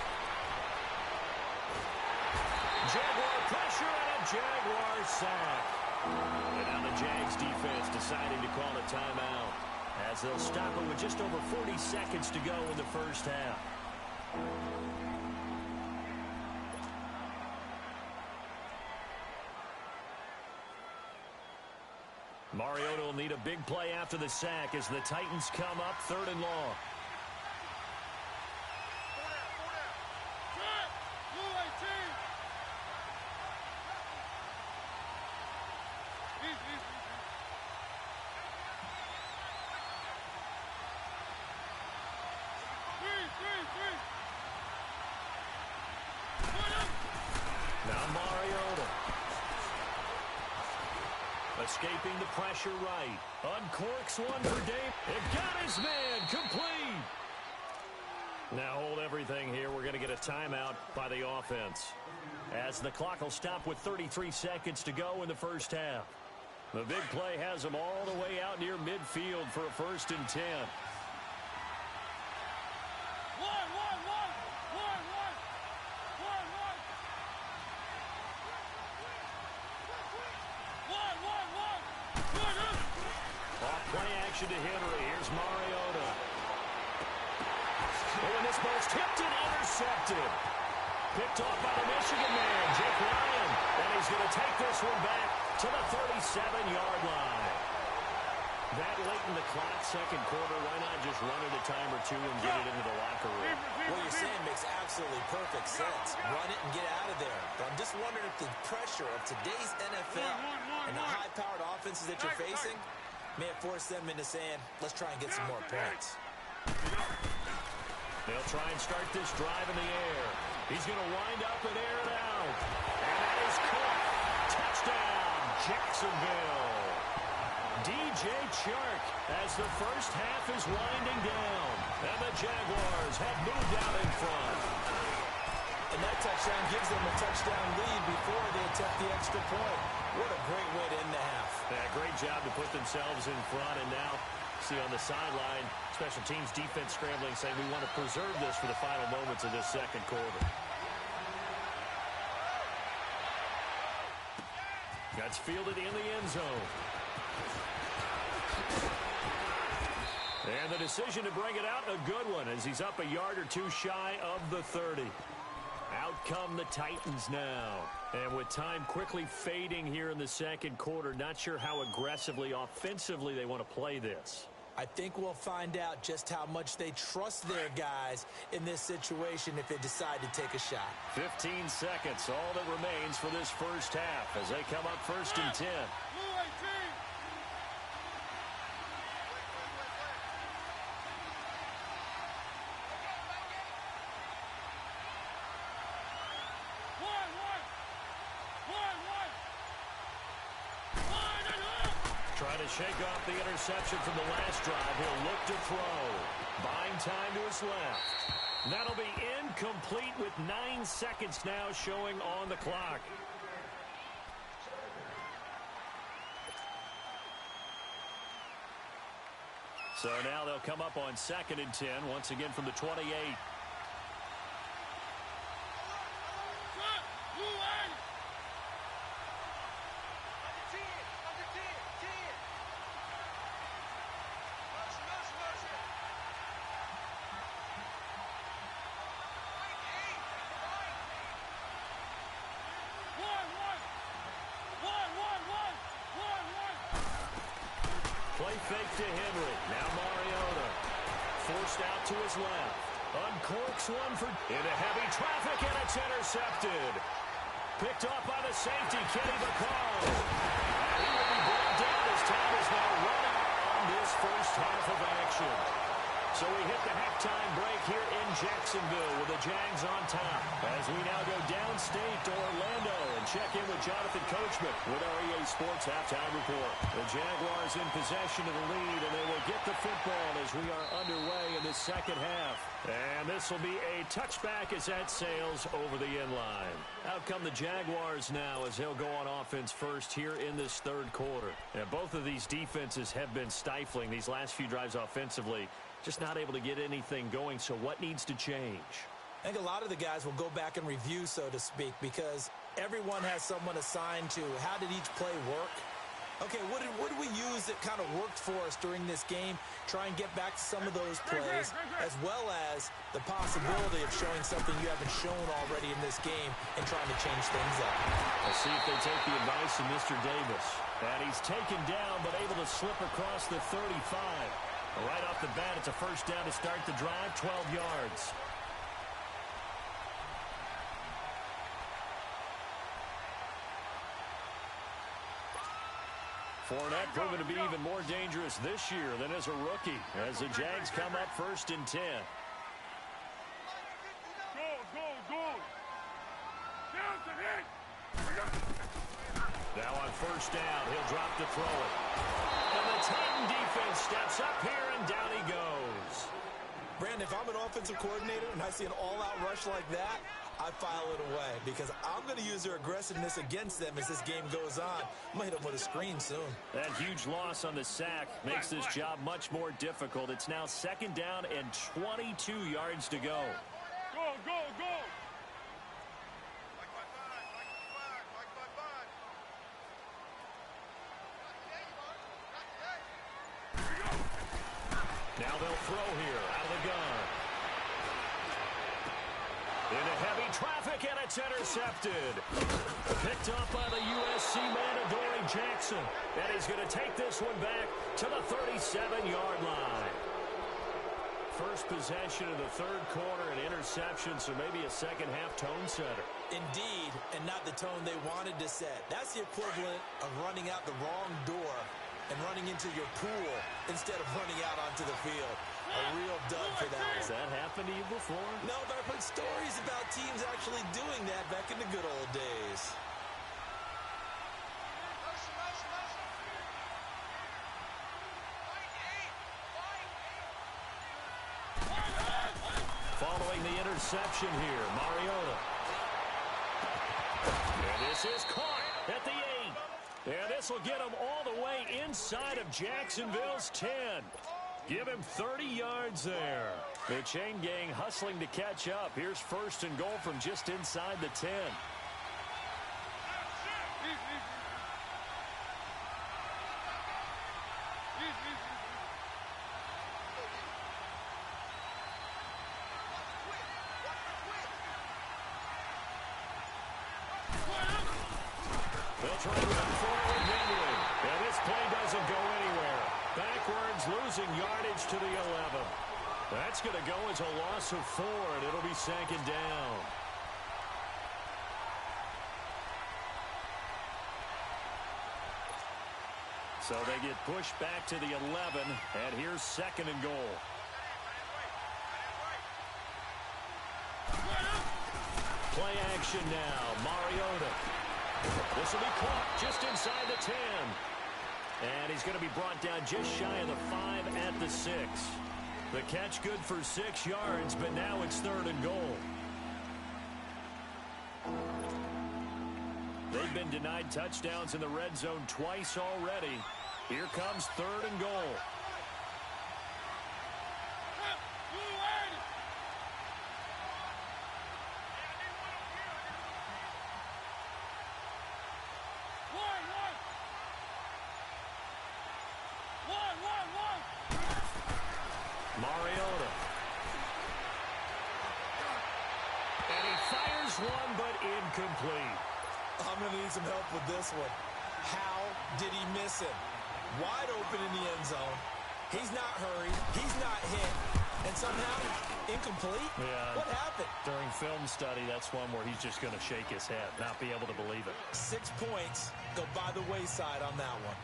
Jaguar pressure and a Jaguar sack. And now the Jags defense deciding to call a timeout, as they'll stop it with just over 40 seconds to go in the first half. Mariota will need a big play after the sack as the Titans come up 3rd and long. Now Mariota. Escaping the pressure right. Uncorks one for Dave. It got his man. Complete. Now hold everything here. We're going to get a timeout by the offense, as the clock will stop with 33 seconds to go in the first half. The big play has them all the way out near midfield for a 1st and 10. To Henry. Here's Mariota. Oh, and this ball's tipped and intercepted. Picked off by the Michigan man, Jake Ryan. And he's going to take this one back to the 37-yard line. That late in the clock, 2nd quarter, why not just run it a time or two and get it into the locker room? What you're saying makes absolutely perfect sense. Run it and get out of there. But I'm just wondering if the pressure of today's NFL and the high-powered offenses that you're facing may have forced them into saying, let's try and get some more points. They'll try and start this drive in the air. He's going to wind up and air it out. And that is caught. Touchdown, Jacksonville. DJ Chark as the first half is winding down. And the Jaguars have moved out in front. And that touchdown gives them a touchdown lead before they attempt the extra point. What a great way to end the half. Yeah, great job to put themselves in front. And now, see on the sideline, special teams defense scrambling, saying we want to preserve this for the final moments of this 2nd quarter. That's fielded in the end zone. And the decision to bring it out, a good one, as he's up a yard or two shy of the 30. Out come the Titans now. And with time quickly fading here in the 2nd quarter, not sure how aggressively, offensively they want to play this. I think we'll find out just how much they trust their guys in this situation if they decide to take a shot. 15 seconds, all that remains for this first half as they come up 1st and 10. Trying to shake off the interception from the last drive. He'll look to throw. Buying time to his left. That'll be incomplete with 9 seconds now showing on the clock. So now they'll come up on 2nd and 10, once again from the 28. Play fake to Henry. Now Mariota. Forced out to his left. Uncorks one for into heavy traffic, and it's intercepted. Picked off by the safety, Kenny Vaccaro. And he will be brought down as time is now run out on this first half of action. So we hit the halftime break here in Jacksonville with the Jags on top. As we now go downstate to Orlando and check in with Jonathan Coachman with our EA Sports halftime report. The Jaguars in possession of the lead, and they will get the football as we are underway in the second half. And this will be a touchback as that sails over the end line. Out come the Jaguars now as they'll go on offense first here in this third quarter. And both of these defenses have been stifling these last few drives offensively. Just not able to get anything going, so what needs to change? I think a lot of the guys will go back and review, so to speak, because everyone has someone assigned to how did each play work. Okay, what did we use that kind of worked for us during this game? Try and get back to some of those plays, as well as the possibility of showing something you haven't shown already in this game and trying to change things up. Let's see if they take the advice of Mr. Davis. And he's taken down, but able to slip across the 35. Right off the bat, it's a first down to start the drive, 12 yards. Fournette proven to be even more dangerous this year than as a rookie, as the Jags come up 1st and 10. Go. Now on first down, he'll drop to throw it. And the Titan defense steps up here, and down he goes. Brandon, if I'm an offensive coordinator and I see an all-out rush like that, I file it away because I'm going to use their aggressiveness against them as this game goes on. I'm going to hit them with a screen soon. That huge loss on the sack makes this job much more difficult. It's now 2nd down and 22 yards to go. Go. Now they'll throw here out of the gun. Into heavy traffic, and it's intercepted. Picked up by the USC man, Adoree Jackson. And he's going to take this one back to the 37-yard line. First possession of the third quarter, an interception, so maybe a second-half tone setter. Indeed, and not the tone they wanted to set. That's the equivalent of running out the wrong door and running into your pool instead of running out onto the field. A real dud for that. Has that happened to you before? No, but I've heard stories about teams actually doing that back in the good old days. Following the interception here, Mariota. And this is caught at the 8. And this will get him all the way inside of Jacksonville's 10. Give him 30 yards there. The chain gang hustling to catch up. Here's 1st and goal from just inside the 10. They'll try to run forward, Henry. And this play doesn't go anywhere. Backwards, losing yardage to the 11. That's going to go as a loss of 4, and it'll be 2nd down. So they get pushed back to the 11, and here's 2nd and goal. Play action now, Mariota. This will be caught just inside the 10. And he's going to be brought down just shy of the 5 at the 6. The catch good for 6 yards, but now it's 3rd and goal. They've been denied touchdowns in the red zone twice already. Here comes 3rd and goal. Mariota. And he fires one, but incomplete. I'm going to need some help with this one. How did he miss it? Wide open in the end zone. He's not hurried. He's not hit. And somehow, incomplete? Yeah. What happened? During film study, that's one where he's just going to shake his head, not be able to believe it. 6 points go by the wayside on that one.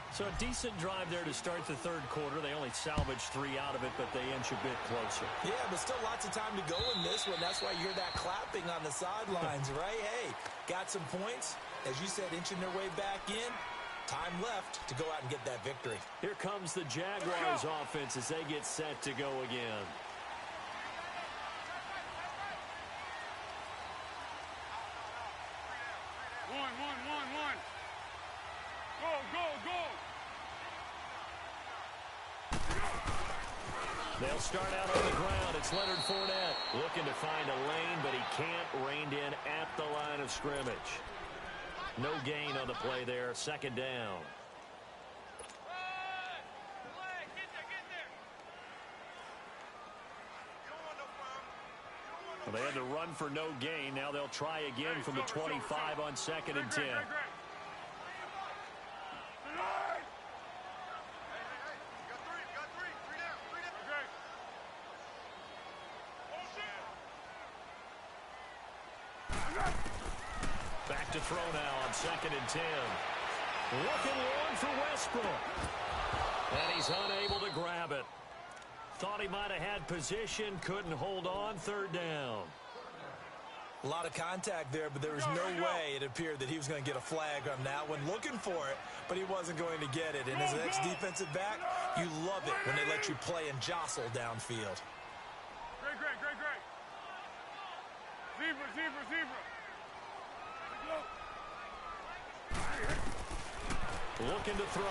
So a decent drive there to start the third quarter. They only salvaged 3 out of it, but they inch a bit closer. Yeah, but still lots of time to go in this one. That's why you hear that clapping on the sidelines, right? Hey, got some points. As you said, inching their way back in. Time left to go out and get that victory. Here comes the Jaguars offense as they get set to go again. One. Go. They'll start out on the ground. It's Leonard Fournette looking to find a lane, but he can't rein in at the line of scrimmage. No gain on the play there. Second down. Well, they had to run for no gain. Now they'll try again from the 25 on 2nd and 10. Back to throw now on 2nd and 10. Looking long for Westbrook. And he's unable to grab it. Thought he might have had position, couldn't hold on. 3rd down. A lot of contact there, but there was no way it appeared that he was going to get a flag on that one. Looking for it, but he wasn't going to get it. And as an ex-defensive back, you love it when they let you play and jostle downfield. Great. Zebra. Looking to throw.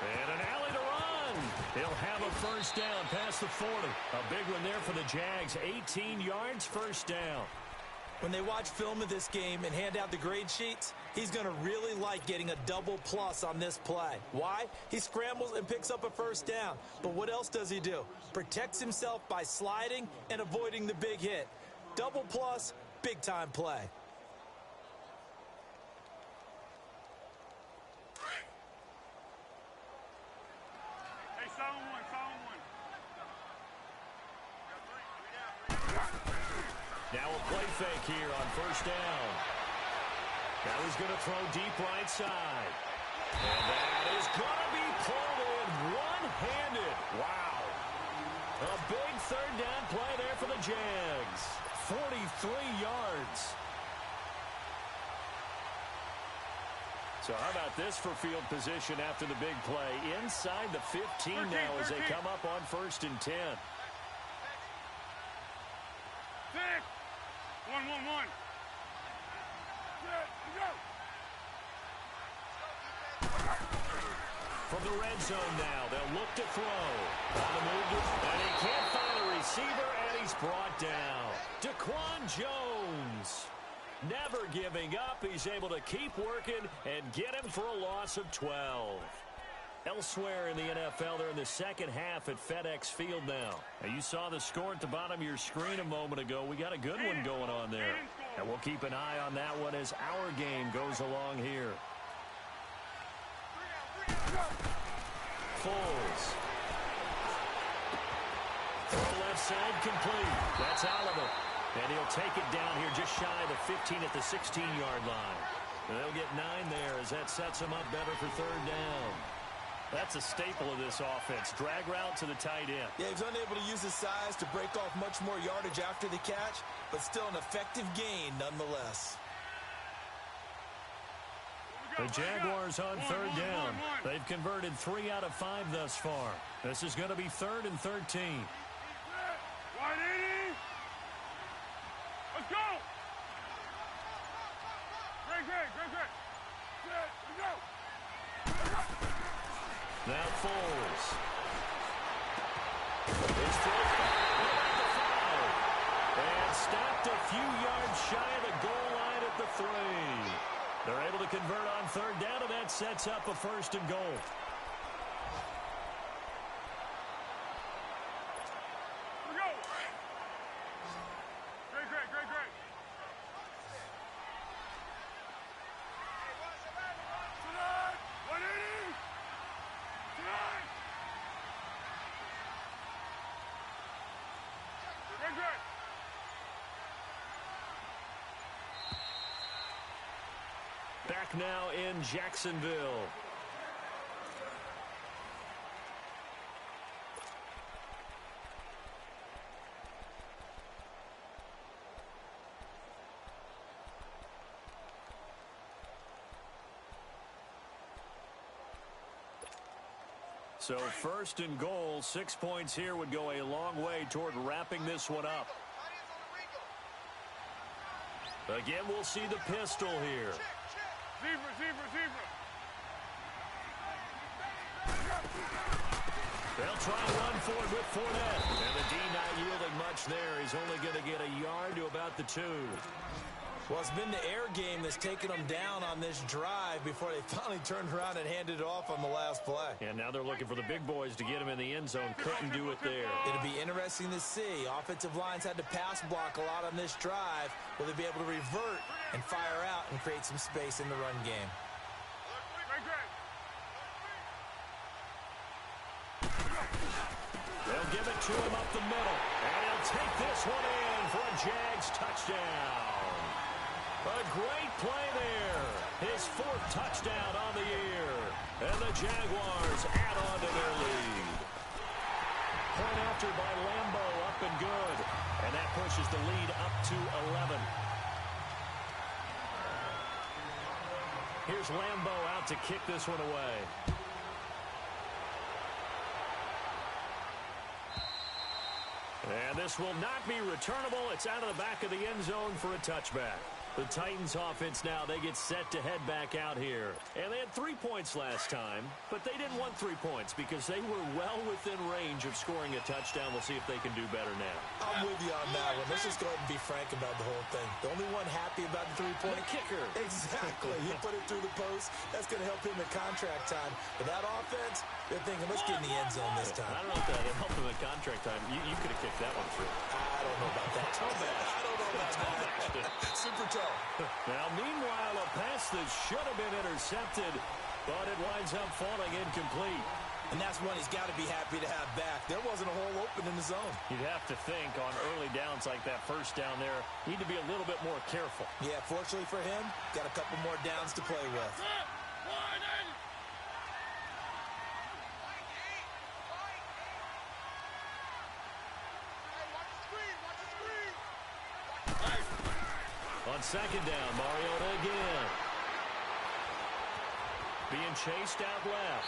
And an alley to run. He'll have a first down past the 40. A big one there for the Jags. 18 yards, first down. When they watch film of this game and hand out the grade sheets, he's going to really like getting a double plus on this play. Why? He scrambles and picks up a first down. But what else does he do? Protects himself by sliding and avoiding the big hit. Double plus, big-time play. Hey, solid one. Now a play fake here on first down. Now he's going to throw deep right side. And that is going to be pulled in one-handed. Wow. A big 3rd down play there for the Jags. 43 yards. So how about this for field position after the big play? Inside the 15 now as they come up on 1st and 10. 1. From the red zone now, they'll look to throw. On the move, and he can't find a receiver, and he's brought down. Daquan Jones, never giving up. He's able to keep working and get him for a loss of 12. Elsewhere in the NFL, they're in the second half at FedEx Field now. You saw the score at the bottom of your screen a moment ago. We got a good one going on there. And we'll keep an eye on that one as our game goes along here. Foles. Throw left side complete. That's Oliver. And he'll take it down here just shy of the 15 at the 16-yard line. And they'll get 9 there as that sets them up better for 3rd down. That's a staple of this offense. Drag route to the tight end. Yeah, he's unable to use his size to break off much more yardage after the catch, but still an effective gain nonetheless. The Jaguars on 3rd down. They've converted 3 out of 5 thus far. This is going to be 3rd and 13. 180. Let's go. Great. Let's go. Now Foles. His throw without the foul. And stopped a few yards shy of the goal line at the 3. They're able to convert on 3rd down, and that sets up a 1st and goal. back now in Jacksonville. So first and goal, 6 points here would go a long way toward wrapping this one up. Again, we'll see the pistol here. Zebra. They'll try to run for it with Fournette. And the D not yielding much there. He's only going to get a yard to about the 2. Well, it's been the air game that's taken them down on this drive before they finally turned around and handed it off on the last play. And now they're looking for the big boys to get him in the end zone. Couldn't do it there. It'll be interesting to see. Offensive lines had to pass block a lot on this drive. Will they be able to revert and fire out and create some space in the run game? They'll give it to him up the middle. And he'll take this one in for a Jags touchdown. A great play there. His 4th touchdown on the year. And the Jaguars add on to their lead. Point after by Lambo, up and good. And that pushes the lead up to 11. Here's Lambo out to kick this one away. And this will not be returnable. It's out of the back of the end zone for a touchback. The Titans offense now, they get set to head back out here. And they had 3 points last time, but they didn't want 3 points because they were well within range of scoring a touchdown. We'll see if they can do better now. I'm with you on that one. Let's just go ahead and be frank about the whole thing. The only one happy about the 3-point kicker. Exactly. He put it through the post. That's going to help him in contract time. But that offense, they're thinking, let's get in the end zone this time. I don't know if that helped him in contract time. You could have kicked that one through. I don't know about that. Toe bash. I don't know about that. Super toe. Now, meanwhile, a pass that should have been intercepted, but it winds up falling incomplete. And that's one he's got to be happy to have back. There wasn't a hole open in the zone. You'd have to think on early downs like that first down there, need to be a little bit more careful. Yeah, fortunately for him, got a couple more downs to play with. On second down, Mariota again. Being chased out left.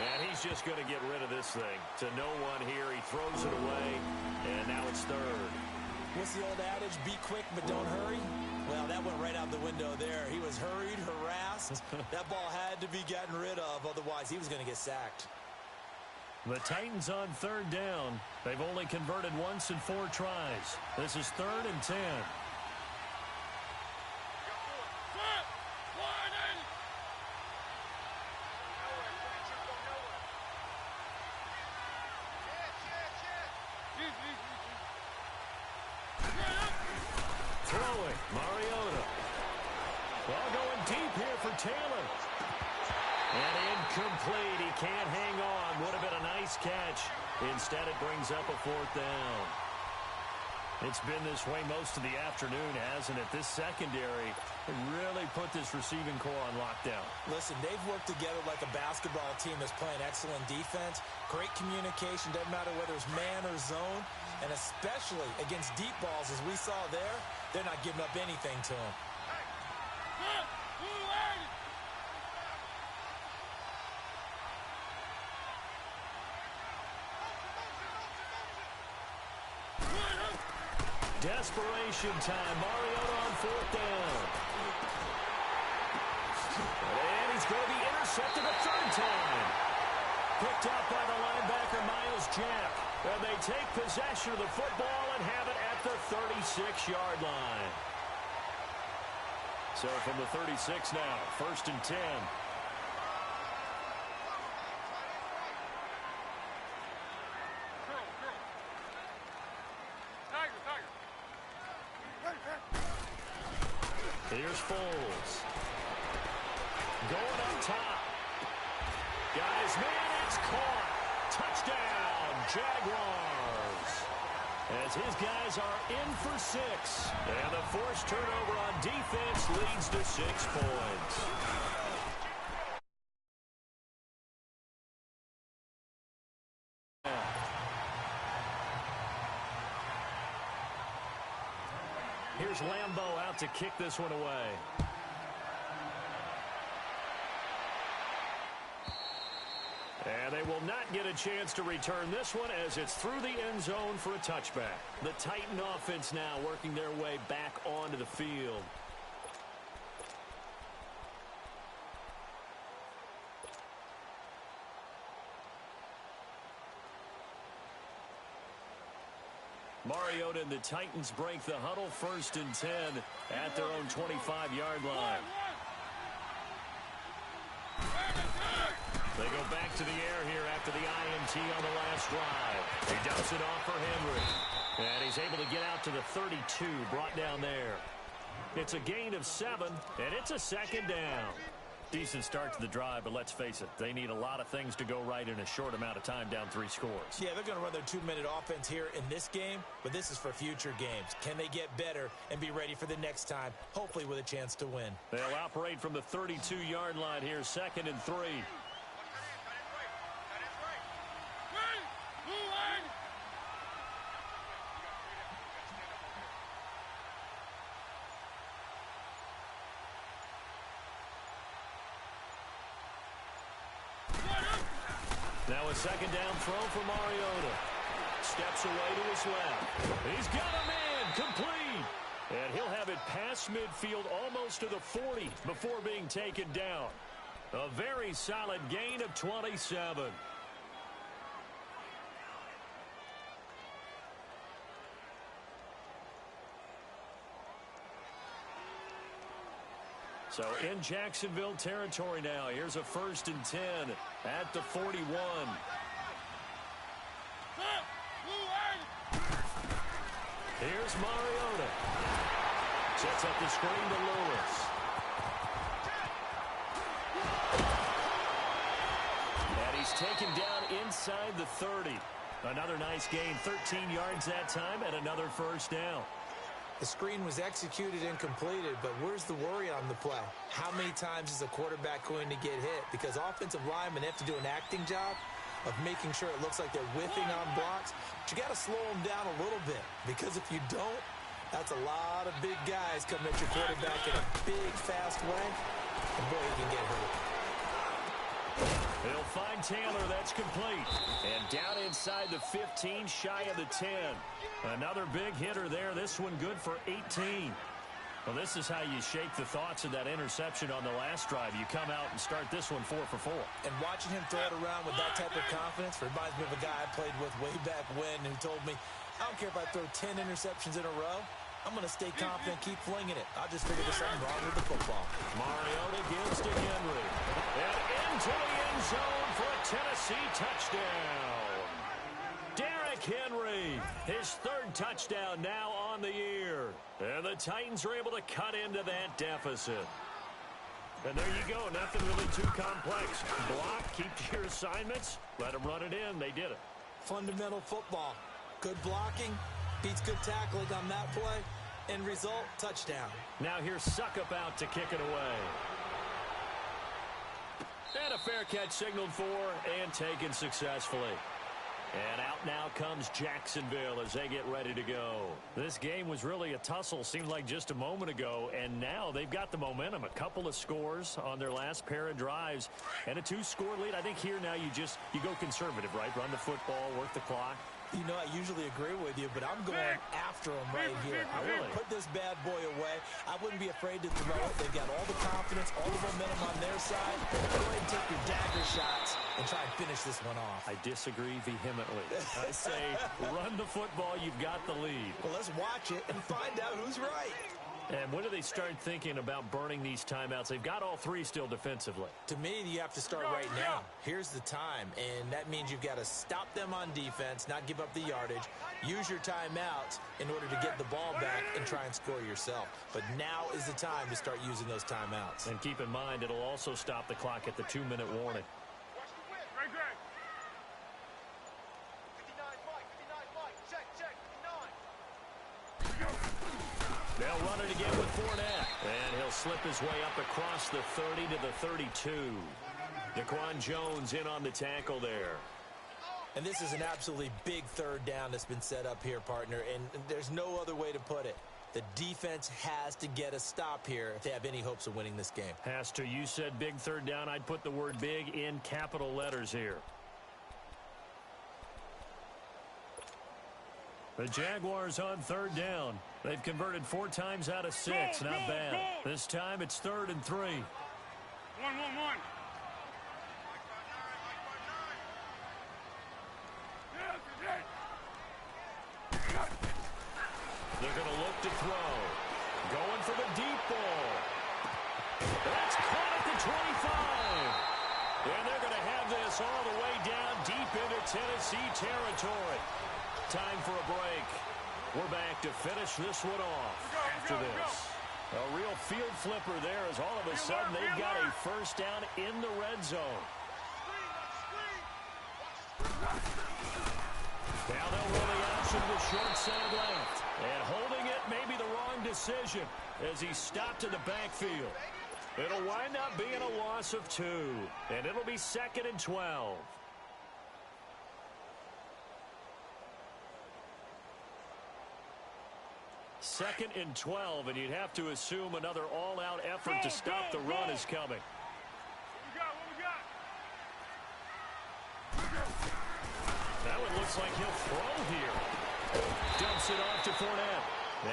And he's just going to get rid of this thing. To no one here. He throws it away. And now it's 3rd. What's the old adage? Be quick, but don't hurry? Well, that went right out the window there. He was hurried, harassed. That ball had to be gotten rid of. Otherwise, he was going to get sacked. The Titans on 3rd down. They've only converted once in 4 tries. This is 3rd and 10. Throwing, Mariota. Ball going deep here for Taylor. And incomplete. He can't hang on. Would have been a nice catch. Instead, it brings up a 4th down. It's been this way most of the afternoon, hasn't it? This secondary really put this receiving core on lockdown. Listen, they've worked together like a basketball team that's playing excellent defense. Great communication. Doesn't matter whether it's man or zone. And especially against deep balls, as we saw there, they're not giving up anything to them. Desperation time. Mariota on 4th down. And he's going to be intercepted a 3rd time. Picked up by the linebacker, Miles Jack. And they take possession of the football and have it at the 36-yard line. So from the 36 now, 1st and 10. Here's Foles. Going up top. Guys, man, it's caught. Touchdown, Jaguars. As his guys are in for 6. And the forced turnover on defense leads to 6 points. Here's Lambeau out to kick this one away. And they will not get a chance to return this one as it's through the end zone for a touchback. The Titan offense now working their way back onto the field. Mariota and the Titans break the huddle, 1st and 10 at their own 25-yard line. They go back to the air here after the INT on the last drive. He dumps it off for Henry. And he's able to get out to the 32, brought down there. It's a gain of 7, and it's a 2nd down. Decent start to the drive, but let's face it, they need a lot of things to go right in a short amount of time, down 3 scores. Yeah, they're going to run their 2-minute offense here in this game, but this is for future games. Can they get better and be ready for the next time, hopefully with a chance to win? They'll operate from the 32-yard line here, 2nd and 3. Now a 2nd down throw for Mariota. Steps away to his left. He's got him in, complete. And he'll have it past midfield almost to the 40 before being taken down. A very solid gain of 27. So in Jacksonville territory now. Here's a 1st and 10 at the 41. Here's Mariota. Sets up the screen to Lewis. And he's taken down inside the 30. Another nice gain, 13 yards that time, and another 1st down. The screen was executed and completed, but where's the worry on the play? How many times is a quarterback going to get hit? Because offensive linemen have to do an acting job of making sure it looks like they're whiffing on blocks. But you got to slow them down a little bit, because if you don't, that's a lot of big guys coming at your quarterback in a big, fast way. And boy, he can get hurt. He'll find Taylor. That's complete. And down inside the 15, shy of the 10. Another big hitter there. This one good for 18. Well, this is how you shake the thoughts of that interception on the last drive. You come out and start this one 4 for 4. And watching him throw it around with that type of confidence reminds me of a guy I played with way back when who told me, I don't care if I throw 10 interceptions in a row. I'm going to stay confident, keep flinging it. I just figured there's something wrong with the football. Mariota gives to Henry. And into the end zone for a Tennessee touchdown. Derrick Henry, his 3rd touchdown now on the year. And the Titans are able to cut into that deficit. And there you go, nothing really too complex. Block, keep to your assignments, let them run it in. They did it. Fundamental football. Good blocking. Beats good tackling on that play. End result, touchdown. Now here's Suckup out to kick it away. And a fair catch signaled for and taken successfully. And out now comes Jacksonville as they get ready to go. This game was really a tussle, seemed like just a moment ago, and now they've got the momentum. A couple of scores on their last pair of drives and a 2-score lead. I think here now you go conservative, right? Run the football, work the clock. You know, I usually agree with you, but I'm going after him right here. I want to put this bad boy away. I wouldn't be afraid to throw it. They've got all the confidence, all the momentum on their side. Go ahead and take your dagger shots and try and finish this one off. I disagree vehemently. I say run the football. You've got the lead. Well, let's watch it and find out who's right. And when do they start thinking about burning these timeouts? They've got all 3 still defensively. To me, you have to start right now. Here's the time, and that means you've got to stop them on defense, not give up the yardage, use your timeouts in order to get the ball back and try and score yourself. But now is the time to start using those timeouts. And keep in mind, it'll also stop the clock at the 2-minute warning. They'll run it again with Fournette. slip his way up across the 30 to the 32. Daquan Jones in on the tackle there. And this is an absolutely big third down that's been set up here, partner, and there's no other way to put it. The defense has to get a stop here if they have any hopes of winning this game. Pastor, you said big third down. I'd put the word big in capital letters here. The Jaguars on third down. They've converted 4 times out of 6. Not bad. This time it's 3rd and 3. 1-1-1. They're going to look to throw. Going for the deep ball. That's caught at the 25. And they're going to have this all the way down deep into Tennessee territory. Time for a break. We're back to finish this one off after this. A real field flipper there as all of a sudden they've got a first down in the red zone. Now they'll run the option to the short side left. And holding it may be the wrong decision as he stopped in the backfield. It'll wind up being a loss of 2. And it'll be 2nd and 12. Second and 12, and you'd have to assume another all-out effort to stop the run is coming. That one looks like he'll throw here. Dumps it off to Fournette.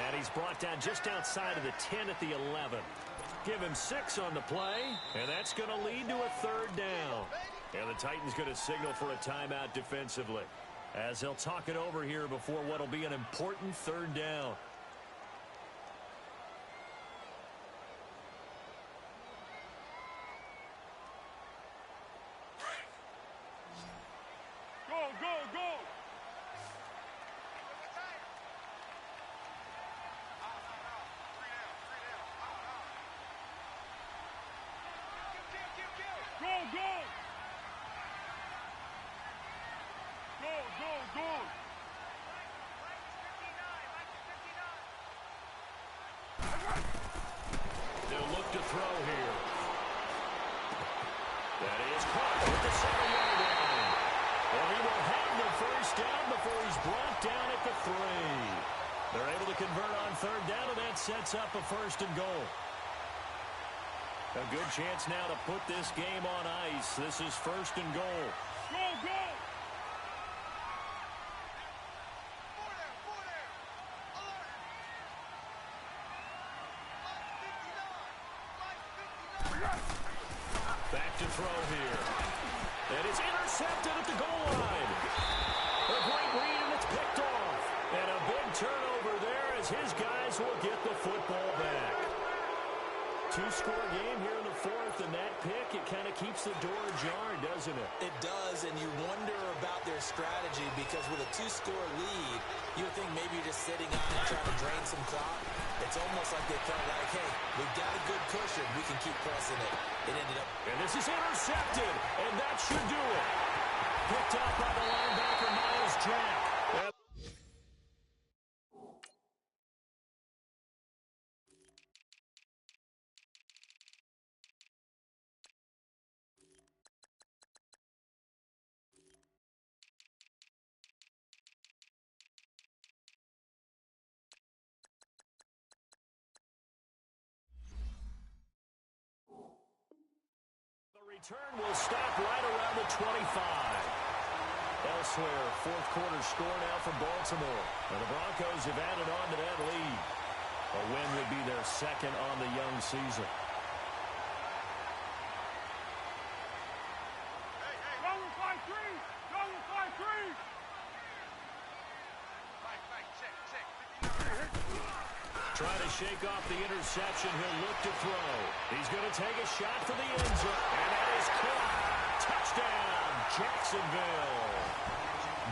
And he's brought down just outside of the 10 at the 11. Give him 6 on the play, and that's going to lead to a 3rd down. And the Titans going to signal for a timeout defensively as they'll talk it over here before what will be an important 3rd down. They'll look to throw here. That is caught at the 7-yard line. Well, he will have the first down before he's brought down at the 3. They're able to convert on 3rd down, and that sets up a 1st and goal. A good chance now to put this game on ice. This is 1st and goal. Go, go! Back to throw here. And it's intercepted at the goal line. A great read, and it's picked off. And a big turnover there as his guys will get the football back. 2-score game here in the 4th, and that pick, it kind of keeps the door ajar, doesn't it? It does, and you wonder about their strategy because with a 2-score lead, you would think maybe you're just sitting on it trying to drain some clock. It's almost like they felt like, hey, we've got a good cushion. We can keep pressing it. It ended up. And this is intercepted, and that should do it. Picked up by the linebacker, Miles Jack. Return will stop right around the 25. Elsewhere, 4th quarter score now for Baltimore. And the Broncos have added on to that lead. A win would be their 2nd on the young season. Trying to shake off the interception. He'll look to throw. He's going to take a shot for the end zone. And that is caught. Touchdown, Jacksonville.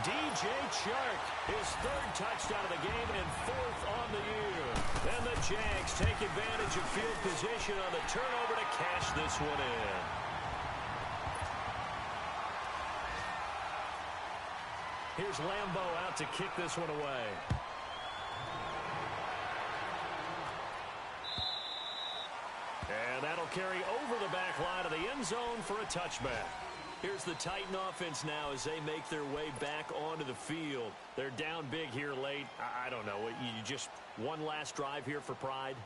DJ Chark, his 3rd touchdown of the game and 4th on the year. And the Jags take advantage of field position on the turnover to cash this one in. Here's Lambeau out to kick this one away. And that'll carry over the back line of the end zone for a touchback. Here's the Titan offense now as they make their way back onto the field. They're down big here late. I don't know. You just one last drive here for pride?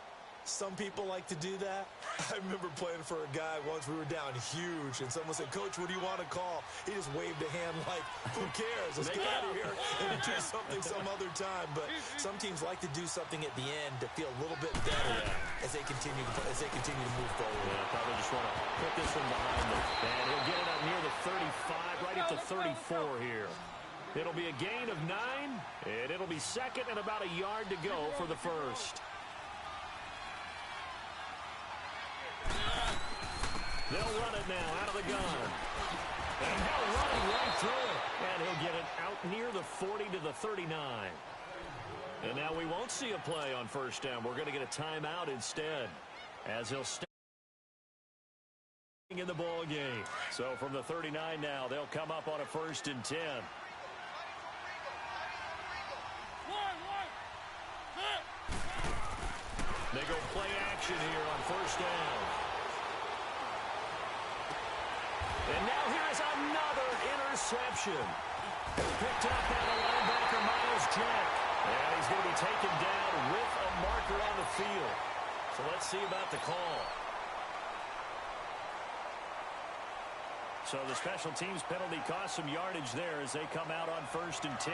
Some people like to do that. I remember playing for a guy once. We were down huge, and someone said, "Coach, what do you want to call?" He just waved a hand like, "Who cares? Let's get out of here and do something some other time." But some teams like to do something at the end to feel a little bit better as they continue to move forward. Yeah, probably just want to put this one behind them. And he'll get it up near the 35, right at the 34 here. It'll be a gain of 9, and it'll be second and about a yard to go for the first. They'll run it now out of the gun. And he'll run it right through it. And he'll get it out near the 40 to the 39. And now we won't see a play on first down. We're going to get a timeout instead as he'll stay in the ball game. So from the 39 now, they'll come up on a 1st and 10. They go play action here on first down. And now here is another interception. Picked up by the linebacker, Miles Jack. And he's going to be taken down with a marker on the field. So let's see about the call. So the special teams penalty cost some yardage there as they come out on 1st and 10.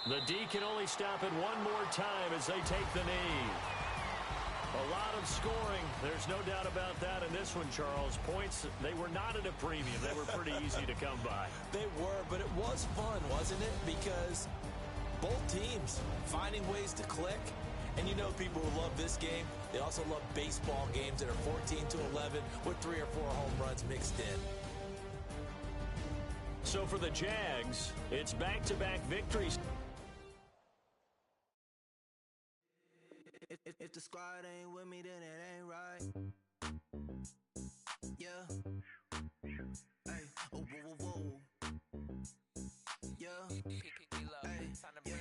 The D can only stop it one more time as they take the knee. A lot of scoring. There's no doubt about that in this one, Charles. Points, they were not at a premium. They were pretty easy to come by. They were, but it was fun, wasn't it? Because both teams finding ways to click. And you know people who love this game, they also love baseball games that are 14-11 with 3 or 4 home runs mixed in. So for the Jags, it's back-to-back victories. If the squad ain't with me, then it ain't right. Yeah. Hey. Oh, whoa, whoa, whoa. Yeah. Hey. Yeah.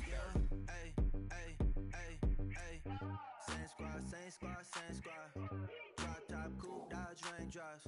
Yeah. Hey. Hey. Hey. Hey. Same squad, same squad, same squad. Drop top, coupe, Dodge raindrops.